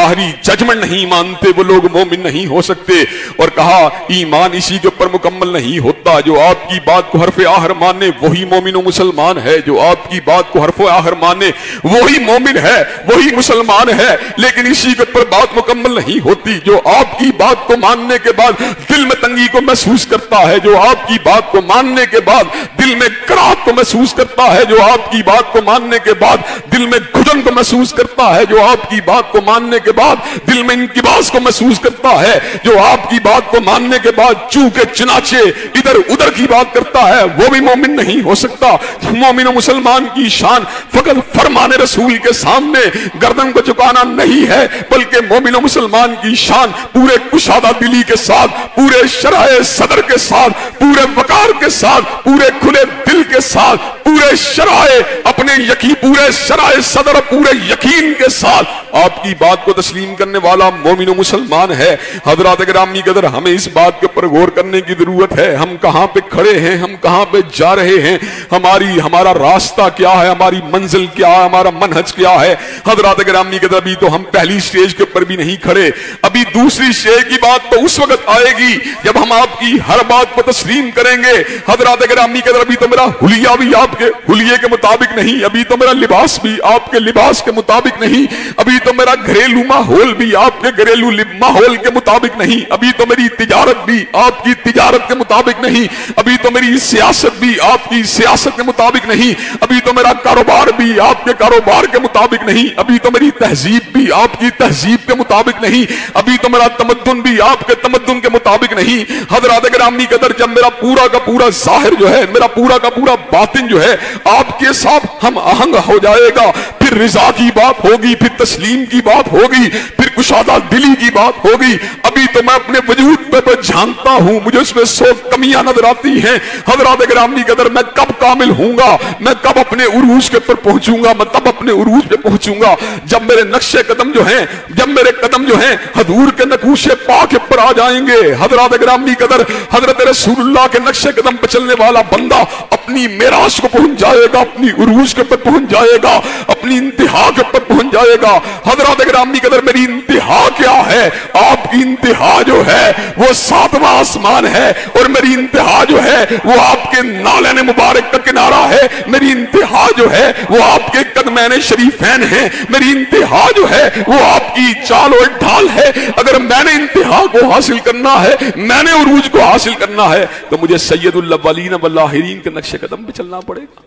آخری ججمنٹ نہیں مانتے، وہ لوگ مومن نہیں ہو سکتے۔ اور کہا ایمان اسی کے اوپر مکمل نہیں ہوتا، جو آپ کی بات کو حرف آخر مانے وہی مومن و مسلمان ہے، جو آپ کی بات کو حرف و آخر مانے وہی مومن ہے, وہی مسلمان ہے. لیکن اسی کے پر بات مکمل نہیں ہوتی. جو آپ کی بات کو ماننے کے بعد دل میں تنگی کو محسوس کرتا ہے, جو آپ کی بات کو ماننے کے بعد دل میں کراہت کو محسوس کرتا ہے, جو آپ کی بات کو ماننے کے بعد دل میں گھٹن کو محسوس کرتا ہے, جو آپ کی بات کو ماننے کے بعد دل میں انقباض کو محسوس کرتا ہے, جو آپ کی بات کو ماننے کے بعد چونکہ چنانچہ ادھر ادھر کی بات کرتا ہے, وہ بھی مومن نہیں ہو سکتا. مومن و مسلمان کی شان فقط فرمان رسول کے سامنے گردن کو جھکانا نہیں ہے, بلکہ مومن و مسلمان کی شان پورے کشادہ دلی کے ساتھ, پورے شرح صدر کے ساتھ, پورے وقار کے ساتھ, پورے کھلے دل کے ساتھ, پورے شرح اپنے یقین, پورے شرح صدر, پورے یقین کے ساتھ آپ کی بات کو تسلیم کرنے والا مومن و مسلمان ہے. حضرات گرامی قدر, ہمیں اس بات کے پر غور کرنے کی ضرورت ہے. ہم کہاں پہ کھڑے ہیں, ہم کہاں پہ جا رہے ہیں, ہمارا راستہ کیا ہے, ہماری منزل کیا ہے, ہمارا منہج کیا ہے. حضرات گرامی قدر, ابھی تو ہم پہلی سٹیج کے اوپر بھی نہیں کھڑے, ابھی دوسری سٹیج کی بات تو اس وقت آئے گی جب ہم آپ کی ہر بات کو تسلیم کریں گے. حضرات گرامی قدر, ابھی تو میرا حلیہ بھی آپ کے حلیے کے مطابق نہیں, ابھی تو میرا لباس بھی آپ کے لباس کے مطابق نہیں, ابھی تو میرا گھریلو ماحول بھی آپ کے گھریلو ماحول کے مطابق نہیں, ابھی تو میری تجارت بھی آپ کی تجارت کے مطابق نہیں, ابھی تو میری سیاست بھی آپ کی سیاست کے مطابق نہیں, ابھی تو میرا کاروبار بھی آپ کے کاروبار کے مطابق نہیں, ابھی تو میری تہذیب بھی آپ کی تہذیب کے مطابق نہیں, ابھی تو میرا تمدن بھی آپ کے تمدن کے مطابق نہیں. حضرات گرامی قدر, جب میرا پورا کا پورا ظاہر جو ہے, میرا پورا کا پورا باطن جو ہے آپ کے ساتھ ہم آہنگ ہو جائے گا, پھر رضا کی بات ہوگی, پھر تسلیم کی بات ہوگی, پھر کشادہ دلی کی بات ہوگی. ابھی تو میں اپنے وجود پہ جھانکتا ہوں, مجھے اس میں 100 کمیاں نظر آتی ہیں. حضرات گرامی قدر, میں کب کامل ہوں گا, میں کب اپنے عروج کے پر پہنچوں گا, میں تب اپنے عروج پہ پہنچوں گا جب میرے نقش قدم جو ہیں, جب میرے قدم جو ہیں حضور کے نقوش پاک پر آ جائیں گے. حضرات گرامی قدر, حضرت رسول اللہ کے نقش قدم پر چلنے والا بندہ اپنی معراج کو پہنچ جائے گا, اپنی عروج کے پر پہنچ جائے گا, اپنی انتہا کے پر پہنچ جائے گا. حضرات گرامی قدر, میری انتہا کیا ہے؟ آپ کی انتہا جو ہے وہ 7واں آسمان ہے, اور میری انتہا جو ہے وہ آپ کے نالین مبارک کا کنارہ ہے. میری انتہا جو ہے وہ آپ کے قدمین شریفین ہیں. میری انتہا جو ہے وہ آپ کی چال و ڈھال ہے. اگر میں نے انتہا کو حاصل کرنا ہے, میں نے عروج کو حاصل کرنا ہے, تو مجھے سید الاولین والآخرین کے نقش قدم پہ چلنا پڑے گا,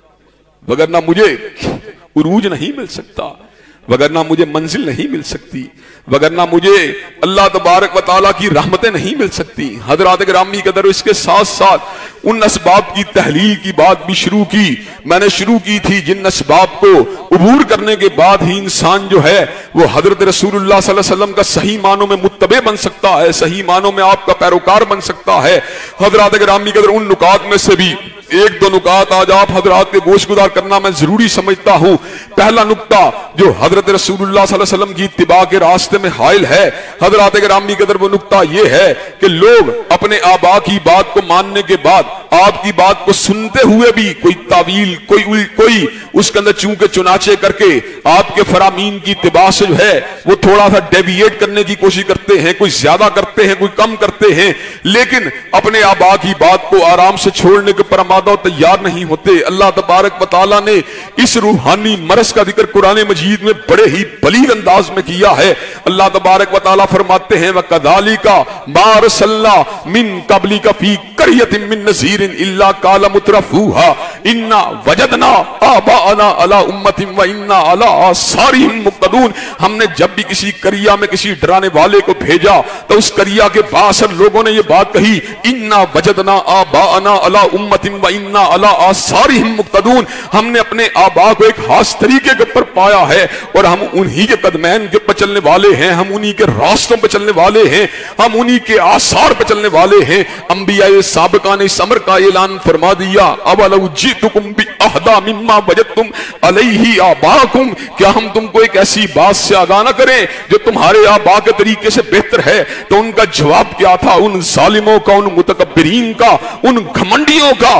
وگرنہ مجھے عروج نہیں مل سکتا, وگرنہ مجھے منزل نہیں مل سکتی, وگرنہ مجھے اللہ تبارک و تعالیٰ کی رحمتیں نہیں مل سکتی. حضرات گرامی قدر, اس کے ساتھ ساتھ ان اسباب کی تحلیل کی بات بھی شروع کی. میں نے شروع کی تھی جن اسباب کو عبور کرنے کے بعد ہی انسان جو ہے وہ حضرت رسول اللہ صلی اللہ علیہ وسلم کا صحیح معنوں میں متبع بن سکتا ہے, صحیح معنوں میں آپ کا پیروکار بن سکتا ہے. حضرات گرامی قدر, ان نکات میں سے بھی ایک دو نکات آج آپ حضرات کے گوش گزار کرنا میں ضروری سمجھتا ہوں. پہلا نکتہ جو حضرت رسول اللہ صلی اللہ علیہ وسلم کی اتباع کے راستے میں حائل ہے, حضرات گرامی قدر, وہ نکتہ یہ ہے کہ لوگ اپنے آبا کی بات کو ماننے کے بعد آپ کی بات کو سنتے ہوئے بھی کوئی تعویل, کوئی اس کے اندر چونکہ چنانچہ کر کے آپ کے فرامین کی اتباع سے جو ہے وہ تھوڑا سا ڈیویٹ کرنے کی کوشش کرتے ہیں, کوئی زیادہ کرتے ہیں, کوئی کم کرتے ہیں, لیکن اپنے آبا کی بات کو آرام سے چھوڑنے کے پر آمادہ و تیار نہیں ہوتے. اللہ تبارک و تعالیٰ نے اس روحانی مرض کا ذکر قرآن مجید میں بڑے ہی بلیغ انداز میں کیا ہے. اللہ تبارک و تعالیٰ فرماتے ہیں, وَكَذَلِكَ مَا أَرْسَلْنَا مِن قَبْلِكَ فِي قَرْيَةٍ مِّن نَذِيرٍ إِلَّا قَالَ مُتْرَفُوهَا إِنَّا وَجَدْنَا آبَاءَنَا عَلَىٰ أُمَّةٍ وَإِنَّا عَلَىٰ آثَارِهِم مُقْتَدُونَ. ہم نے جب بھی کسی قریہ میں کسی ڈرانے والے کو بھیجا تو اس قریہ کے باثر لوگوں نے یہ بات کہی, إِنَّا وَجَدْنَا آبَاءَنَا عَلَىٰ أُمَّةٍ وَإِنَّا عَلَىٰ آثَارِهِم مُقْتَدُونَ. ہم نے اپنے آبا کو ایک خاص طریقے کے پر پایا ہے, اور ہم انہی کے قدمین کے پر چلنے والے ہیں, ہم انہی کے راستوں پر چلنے والے ہیں, ہم انہی کے آثار پر چلنے والے ہیں. انبیاء سابقہ نے اس امر کا اعلان فرما دیا, اولو جئتکم بأہدی مما وجدتم علیہ آباءکم, کیا ہم تم کو ایک ایسی بات سے آگاہ نہ کریں جو تمہارے آبا کے طریقے سے بہتر ہے. تو ان کا جواب کیا تھا؟ ان ظالموں کا, ان متکبرین کا, ان گھمنڈیوں کا,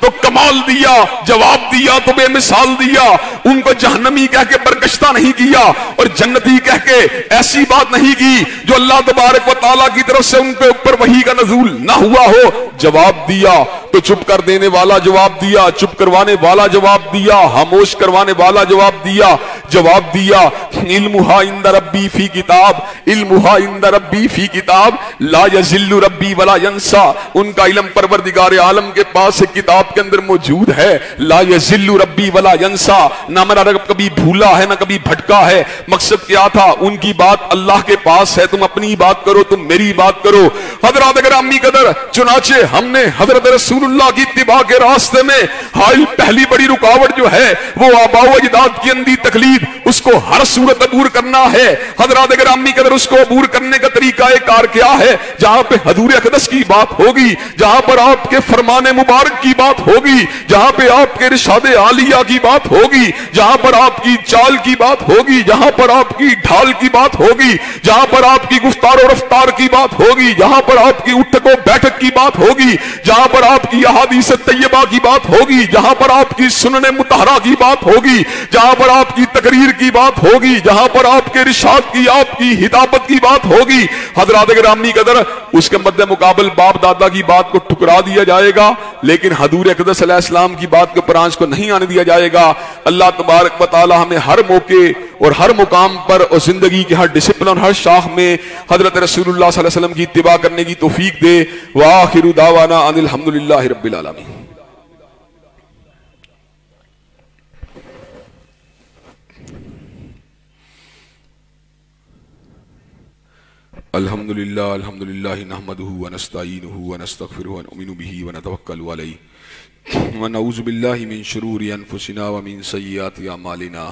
تو کمال دیا، جواب دیا تو بے مثال دیا، ان کو جہنمی کہہ کے برگشتہ نہیں کیا اور جنتی کہہ کے ایسی بات نہیں کی جو اللہ تبارک و تعالیٰ کی طرف سے ان کے اوپر وحی کا نزول نہ ہوا ہو۔ جواب دیا تو چپ کر دینے والا جواب دیا، چپ کروانے والا جواب دیا، خاموش کروانے والا جواب دیا، جواب دیا علمھا عند ربی فی کتاب، علمھا عند ربی فی کتاب لا یضل ربی ولا ینسا، ان کا علم پروردگار عالم کے پاس ایک کتاب کے اندر موجود ہے، لا یضل ربی ولا ینسا، نہ میرا رب کبھی بھولا ہے نہ کبھی بھٹکا ہے۔ مقصد کیا تھا؟ ان کی بات اللہ کے پاس ہے، تم اپنی بات کرو، تم میری بات کرو۔ حضرات گرامی قدر، چنانچہ ہم نے حضرت رسول اللہ کی اتباع کے راستے میں حائل پہلی بڑی رکاوٹ جو ہے وہ آباء و اجداد کی اندھی تقلید، اس کو ہر صورت عبور کرنا ہے۔ حضرات گرامی قدر، اس کو عبور کرنے کا طریقہ کار کیا ہے؟ جہاں پہ حضور اقدس کی بات ہوگی، جہاں پر آپ کے فرمان مبارک کی بات ہوگی، جہاں پہ آپ کے ارشاد عالیہ کی بات ہوگی، جہاں پر آپ کی چال کی بات ہوگی، جہاں پر آپ کی ڈھال کی بات ہوگی، جہاں پر آپ کی گفتار و رفتار کی بات ہوگی، جہاں پر آپ کی اٹھک و بیٹھک کی بات ہوگی، جہاں پر آپ کی احادیث طیبہ کی بات ہوگی، جہاں پر آپ کی سنن مطہرہ کی بات ہوگی، جہاں پر آپ کی تقریر کی بات ہوگی، جہاں پر آپ کے ارشاد کی، آپ کی ہدایت کی بات ہوگی، حضرات گرامی قدر، اس کے مد مقابل باپ دادا کی بات کو ٹھکرا دیا جائے گا، لیکن حضور اقدس علیہ السلام کی بات کے اوپر آنچ کو نہیں آنے دیا جائے گا۔ اللہ تبارک و تعالی ہمیں ہر موقع اور ہر مقام پر اور زندگی کے ہر ڈسپلن اور ہر شاخ میں حضرت رسول اللہ صلی اللہ علیہ وسلم کی اتباع کرنے کی توفیق دے۔ وآخر دعوانا ان الحمدللہ رب العالمین۔ الحمدللہ نحمدہ ونستعینہ ونستغفرہ ونؤمن بہ ونتوکل علیہ ونعوذ باللہ من شرور انفسنا ومن سیئات اعمالنا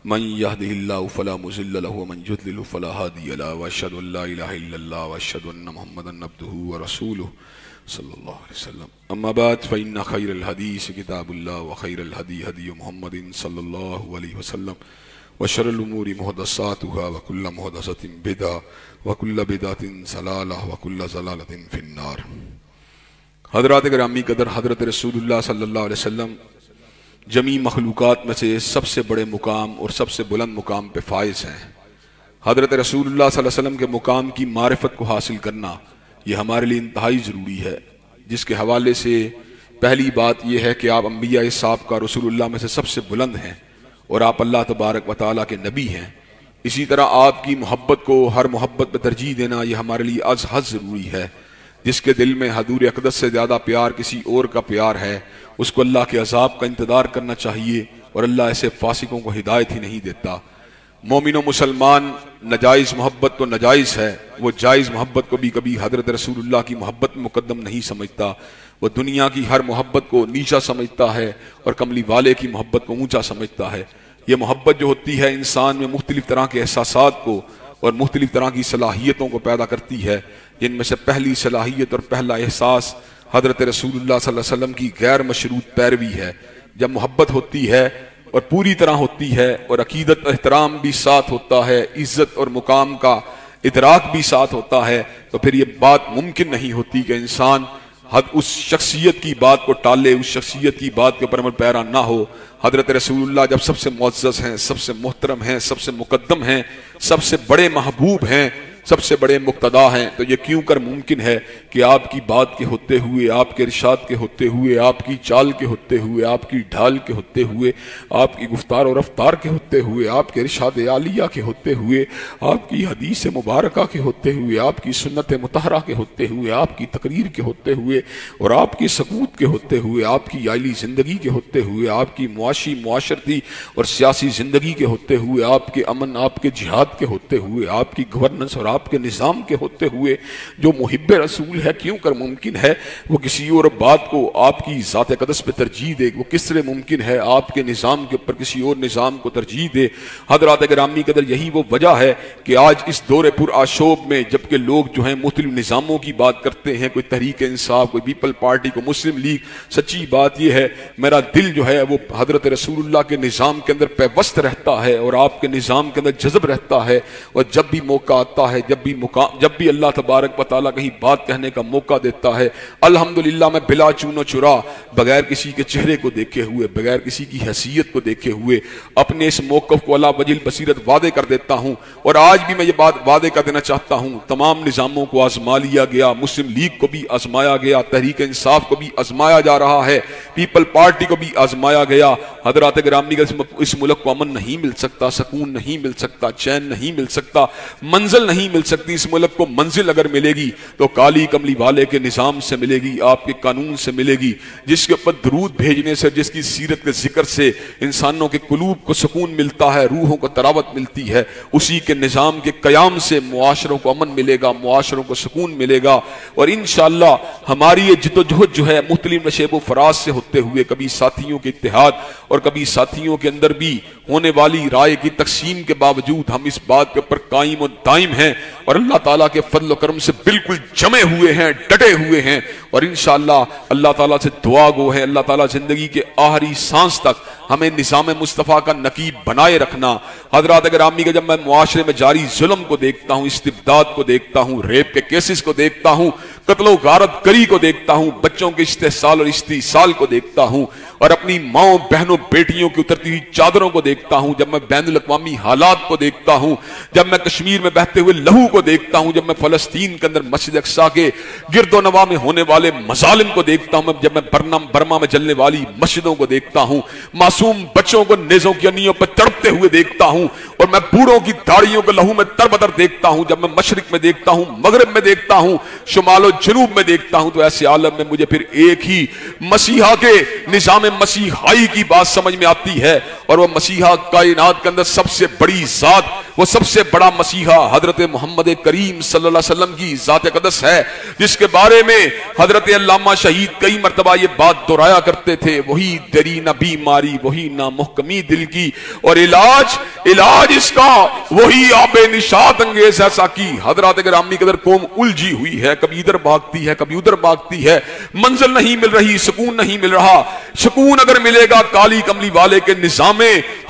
من یہدہ اللہ فلا مضل لہ ومن یضلل فلا ہادی لہ واشہد ان لا الہ الا اللہ واشہد ان محمدا عبدہ ورسولہ صلی اللہ علیہ وسلم۔ اما بعد فإن خیر الحدیث کتاب اللہ وخیر الہدی ہدی محمد صلی اللہ علیہ وسلم وشر الامور محدثاتها وكل محدثۃ بدعہ وكل بدعۃ ضلالہ وكل ضلالۃ فی النار۔ حضرات گرامی قدر، حضرت رسول اللہ صلی اللہ علیہ وسلم جمیع مخلوقات میں سے سب سے بڑے مقام اور سب سے بلند مقام پہ فائز ہیں۔ حضرت رسول اللہ صلی اللہ علیہ وسلم کے مقام کی معرفت کو حاصل کرنا یہ ہمارے لیے انتہائی ضروری ہے، جس کے حوالے سے پہلی بات یہ ہے کہ آپ انبیاء صاحب کا رسول اللہ میں سے سب سے بلند ہیں اور آپ اللہ تبارک و تعالیٰ کے نبی ہیں۔ اسی طرح آپ کی محبت کو ہر محبت پہ ترجیح دینا یہ ہمارے لیے از حد ضروری ہے۔ جس کے دل میں حضور اقدس سے زیادہ پیار کسی اور کا پیار ہے، اس کو اللہ کے عذاب کا انتظار کرنا چاہیے، اور اللہ ایسے فاسقوں کو ہدایت ہی نہیں دیتا۔ مومن و مسلمان ناجائز محبت تو ناجائز ہے، وہ جائز محبت کو بھی کبھی حضرت رسول اللہ کی محبت میں مقدم نہیں سمجھتا، وہ دنیا کی ہر محبت کو نیچا سمجھتا ہے اور کملی والے کی محبت کو اونچا سمجھتا ہے۔ یہ محبت جو ہوتی ہے انسان میں مختلف طرح کے احساسات کو اور مختلف طرح کی صلاحیتوں کو پیدا کرتی ہے، جن میں سے پہلی صلاحیت اور پہلا احساس حضرت رسول اللہ صلی اللہ علیہ وسلم کی غیر مشروط پیروی ہے۔ جب محبت ہوتی ہے اور پوری طرح ہوتی ہے اور عقیدت احترام بھی ساتھ ہوتا ہے، عزت اور مقام کا ادراک بھی ساتھ ہوتا ہے، تو پھر یہ بات ممکن نہیں ہوتی کہ انسان اس شخصیت کی بات کو ٹالے، اس شخصیت کی بات کے اوپر عمل پیرا نہ ہو۔ حضرت رسول اللہ جب سب سے معزز ہیں، سب سے محترم ہیں، سب سے مقدم ہیں، سب سے بڑے محبوب ہیں، سب سے بڑے مقتدا ہیں، تو یہ کیوں کر ممکن ہے کہ آپ کی بات کے ہوتے ہوئے، آپ کے ارشاد کے ہوتے ہوئے، آپ کی چال کے ہوتے ہوئے، آپ کی ڈھال کے ہوتے ہوئے، آپ کی گفتار و رفتار کے ہوتے ہوئے، آپ کے ارشاد عالیہ کے ہوتے ہوئے، آپ کی حدیث مبارکہ کے ہوتے ہوئے، آپ کی سنت مطہرہ کے ہوتے ہوئے، آپ کی تقریر کے ہوتے ہوئے اور آپ کی سکوت کے ہوتے ہوئے، آپ کی عائلی زندگی کے ہوتے ہوئے، آپ کی معاشی معاشرتی اور سیاسی زندگی کے ہوتے ہوئے، آپ کے امن، آپ کے جہاد کے ہوتے ہوئے، آپ کی گورننس اور آپ کے نظام کے ہوتے ہوئے جو محب رسول ہے، کیوں کر ممکن ہے وہ کسی اور بات کو آپ کی ذات اقدس پہ ترجیح دے؟ وہ کس طرح ممکن ہے آپ کے نظام کے اوپر کسی اور نظام کو ترجیح دے؟ حضرات گرامی قدر، یہی وہ وجہ ہے کہ آج اس دور پر آشوب میں جبکہ لوگ جو ہیں مختلف نظاموں کی بات کرتے ہیں، کوئی تحریک انصاف، کوئی پیپل پارٹی، کوئی مسلم لیگ، سچی بات یہ ہے میرا دل جو ہے وہ حضرت رسول اللہ کے نظام کے اندر پیوست رہتا ہے اور آپ کے نظام کے اندر جذب رہتا ہے، اور جب بھی موقع آتا ہے، جب بھی اللہ تبارک و تعالیٰ کہیں بات کہنے کا موقع دیتا ہے، الحمدللہ میں بلا چون و چرا، بغیر کسی کے چہرے کو دیکھے ہوئے، بغیر کسی کی حیثیت کو دیکھے ہوئے اپنے اس موقف کو اللہ وجل بصیرت وعدے کر دیتا ہوں۔ اور آج بھی میں یہ بات وعدے کر دینا چاہتا ہوں، تمام نظاموں کو آزما لیا گیا، مسلم لیگ کو بھی آزمایا گیا، تحریک انصاف کو بھی آزمایا جا رہا ہے، پیپل پارٹی کو بھی آزمایا گیا۔ حضرات گرامی، اس ملک کو امن نہیں مل سکتا، سکون نہیں مل سکتا، چین نہیں مل سکتا، منزل نہیں مل سکتی۔ اس ملک کو منزل اگر ملے گی تو کالی کملی والے کے نظام سے ملے گی، آپ کے قانون سے ملے گی، جس کے اوپر درود بھیجنے سے، جس کی سیرت کے ذکر سے انسانوں کے قلوب کو سکون ملتا ہے، روحوں کو تراوت ملتی ہے، اسی کے نظام کے قیام سے معاشروں کو امن ملے گا، معاشروں کو سکون ملے گا۔ اور انشاءاللہ ہماری یہ جدوجہد جو ہے مختلف نشیب و فراز سے ہوتے ہوئے، کبھی ساتھیوں کے اتحاد اور کبھی ساتھیوں کے اندر بھی ہونے والی رائے کی تقسیم کے باوجود ہم اس بات کے اوپر قائم و دائم ہیں اور اللہ تعالیٰ کے فضل و کرم سے بالکل جمے ہوئے ہیں، ڈٹے ہوئے ہیں، اور انشاءاللہ اللہ تعالیٰ سے دعا گو ہے اللہ تعالیٰ زندگی کے آخری سانس تک ہمیں نظام مصطفیٰ کا نقیب بنائے رکھنا۔ حضرات گرامی کا جب میں معاشرے میں جاری ظلم کو دیکھتا ہوں، استبداد کو دیکھتا ہوں، ریپ کے کیسز کو دیکھتا ہوں، قتل و غارت گری کو دیکھتا ہوں، بچوں کے استحصال اور استحصال کو دیکھتا ہوں، اور اپنی ماؤں بہنوں بیٹیوں کی اترتی ہوئی چادروں کو دیکھتا ہوں، جب میں بین الاقوامی حالات کو دیکھتا ہوں، جب میں کشمیر میں بہتے ہوئے لہو کو دیکھتا ہوں، جب میں فلسطین کے اندر مسجد اقصی کے گرد و نواح میں ہونے والے مظالم کو دیکھتا ہوں، جب میں برما میں جلنے والی مسجدوں کو دیکھتا ہوں، معصوم بچوں کو نیزوں کی انیوں پر تڑپتے ہوئے دیکھتا ہوں، اور میں بوڑھوں کی داڑھیوں کو لہو میں تربتر دیکھتا ہوں، جب میں مشرق میں دیکھتا ہوں، مغرب میں دیکھتا ہوں، شمال و جنوب میں دیکھتا ہوں، تو ایسے عالم میں مجھے پھر ایک ہی مسیحا کے نظام مسیحائی کی بات سمجھ میں آتی ہے، اور وہ مسیحا کائنات کے اندر سب سے بڑی ذات، وہ سب سے بڑا مسیحا حضرت محمد کریم صلی اللہ علیہ وسلم کی ذات قدس ہے، جس کے بارے میں حضرت علامہ شہید کئی مرتبہ یہ بات دہرایا کرتے تھے، وہی تیری نہ بیماری، وہی نہ محکمی دل کی، اور علاج اس کا وہی آب نشاط انگیز ایسا کی۔ حضرات گرامی قدر قوم الجھی ہوئی ہے، کبھی ادھر بھاگتی ہے، کبھی ادھر بھاگتی ہے، منزل نہیں مل رہی، سکون نہیں مل رہا۔ سکون اگر ملے گا کالی کملی والے کے نظام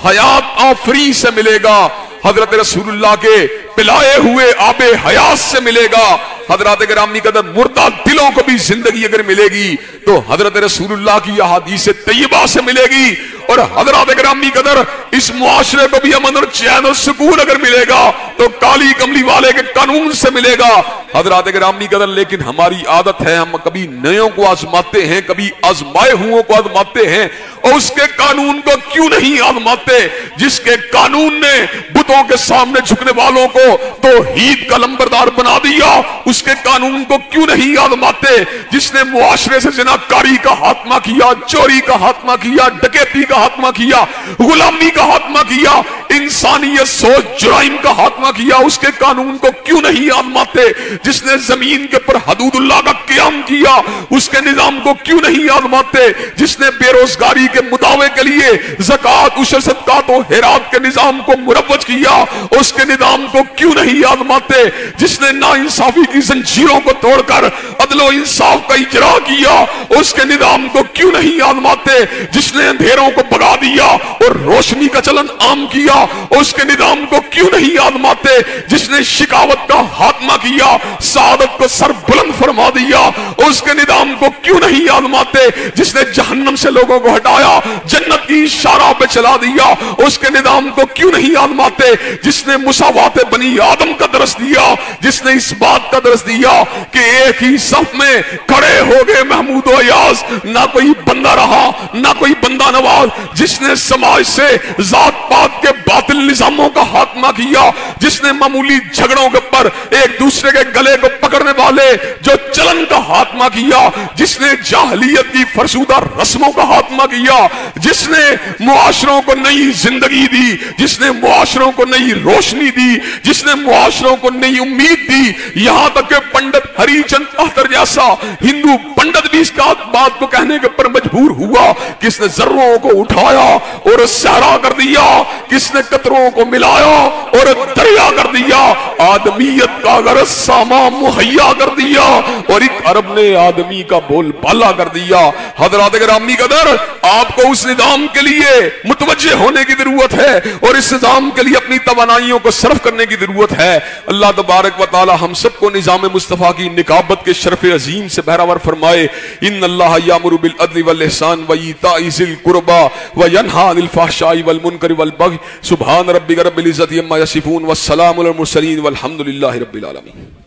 حیات آفری سے ملے گا، حضرت رسول اللہ کے پلائے ہوئے آب حیات سے ملے گا۔ حضرات گرامی قدر مردہ دلوں کو بھی زندگی اگر ملے گی تو حضرت رسول اللہ کی احادیث طیبہ سے ملے گی، اور حضرات گرامی قدر اس معاشرے کو بھی امن اور چین اور سکون اگر ملے گا تو کالی کملی والے کے قانون سے ملے گا۔ حضرات گرامی قدر لیکن ہماری عادت ہے، ہم کبھی نیوں کو آزماتے ہیں، کبھی آزمائے ہوں کو آزماتے ہیں، اور اس کے قانون کو کیوں نہیں آزماتے جس کے قانون نے بتوں کے سامنے جھکنے والوں کو توحید کا لمبردار بنا دیا؟ اس کے قانون کو کیوں نہیں آزماتے جس نے معاشرے سے زناکاری کا خاتمہ کیا، چوری کا خاتمہ کیا، ڈکیتی کا خاتمہ کیا، غلامی کا خاتمہ کیا، انسانیت سوچ جرائم کا خاتمہ کیا؟ اس کے قانون کو کیوں نہیں آزماتے جس نے زمین کے پر حدود اللہ کا قیام کیا؟ اس کے نظام کو کیوں نہیں آزماتے جس نے بے روزگاری کے مداوے کے لیے زکوٰۃ، عشر، صدقات و خیرات کے نظام کو مروج کیا؟ اس کے نظام کو کیوں نہیں آزماتے جس نے ناانصافی کی زنجیروں کو توڑ کر عدل و انصاف کا اجرا کیا؟ اس کے نظام کو کیوں نہیں آزماتے جس نے اندھیروں کو بھگا دیا اور روشنی کا چلن عام کیا؟ اس کے نظام کو کیوں نہیں آزماتے جس نے شکاوت کا خاتمہ کیا، سعادت کو سر بلند فرما دیا؟ اس کے نظام کو کیوں نہیں آزماتے جس نے جہنم سے لوگوں کو ہٹایا، جنت کی شارع پہ چلا دیا؟ اس کے نظام کو کیوں نہیں آزماتے جس نے مساوات بنی آدم کا درس دیا، جس نے اس بات کا درس دیا کہ ایک ہی صف میں کھڑے ہو گئے محمود و ایاز، نہ کوئی بندہ رہا نہ کوئی بندہ نواز، جس نے سماج سے ذات پات کے باطل نظاموں کا خاتمہ کیا، جس نے معمولی جھگڑوں کے پر ایک دوسرے کے گلے کو پکڑنے والے جو چلن کا خاتمہ کیا، جس نے جاہلیت کی فرسودہ رسموں کا خاتمہ کیا، جس نے معاشروں کو نئی زندگی دی، جس نے معاشروں کو نئی روشنی دی، جس نے معاشروں کو نئی امید دی، یہاں تک کہ پنڈت ہری چند اختر جیسا ہندو پنڈت بھی اس بات کو کہنے کے پر مجبور ہوا، کس نے ذروں کو اٹھایا اور سہرا کر دیا، کس نے قطروں کو ملایا اور دریا کر دیا، آدمیت کا غرض سامان مہیا کر دیا اور ایک عرب نے آدمی کا بول بالا کر دیا۔ حضرات گرامی قدر، آپ کو اس نظام کے لیے متوجہ ہونے کی ضرورت ہے اور اس نظام کے لیے اپنی توانائیوں کو صرف کرنے کی ضرورت ہے۔ اللہ تبارک و تعالی ہم سب کو نظام مصطفیٰ کی نکابت کے شرف عظیم سے بہرور فرمائے۔ ان اللہ یامر بالعدل والاحسان وایتاء ذی القربى وینہی عن الفحشاء والمنکر والبغی سبحان ربک رب العزۃ عما یصفون والسلام علی المرسلین والحمد للہ رب العالمین۔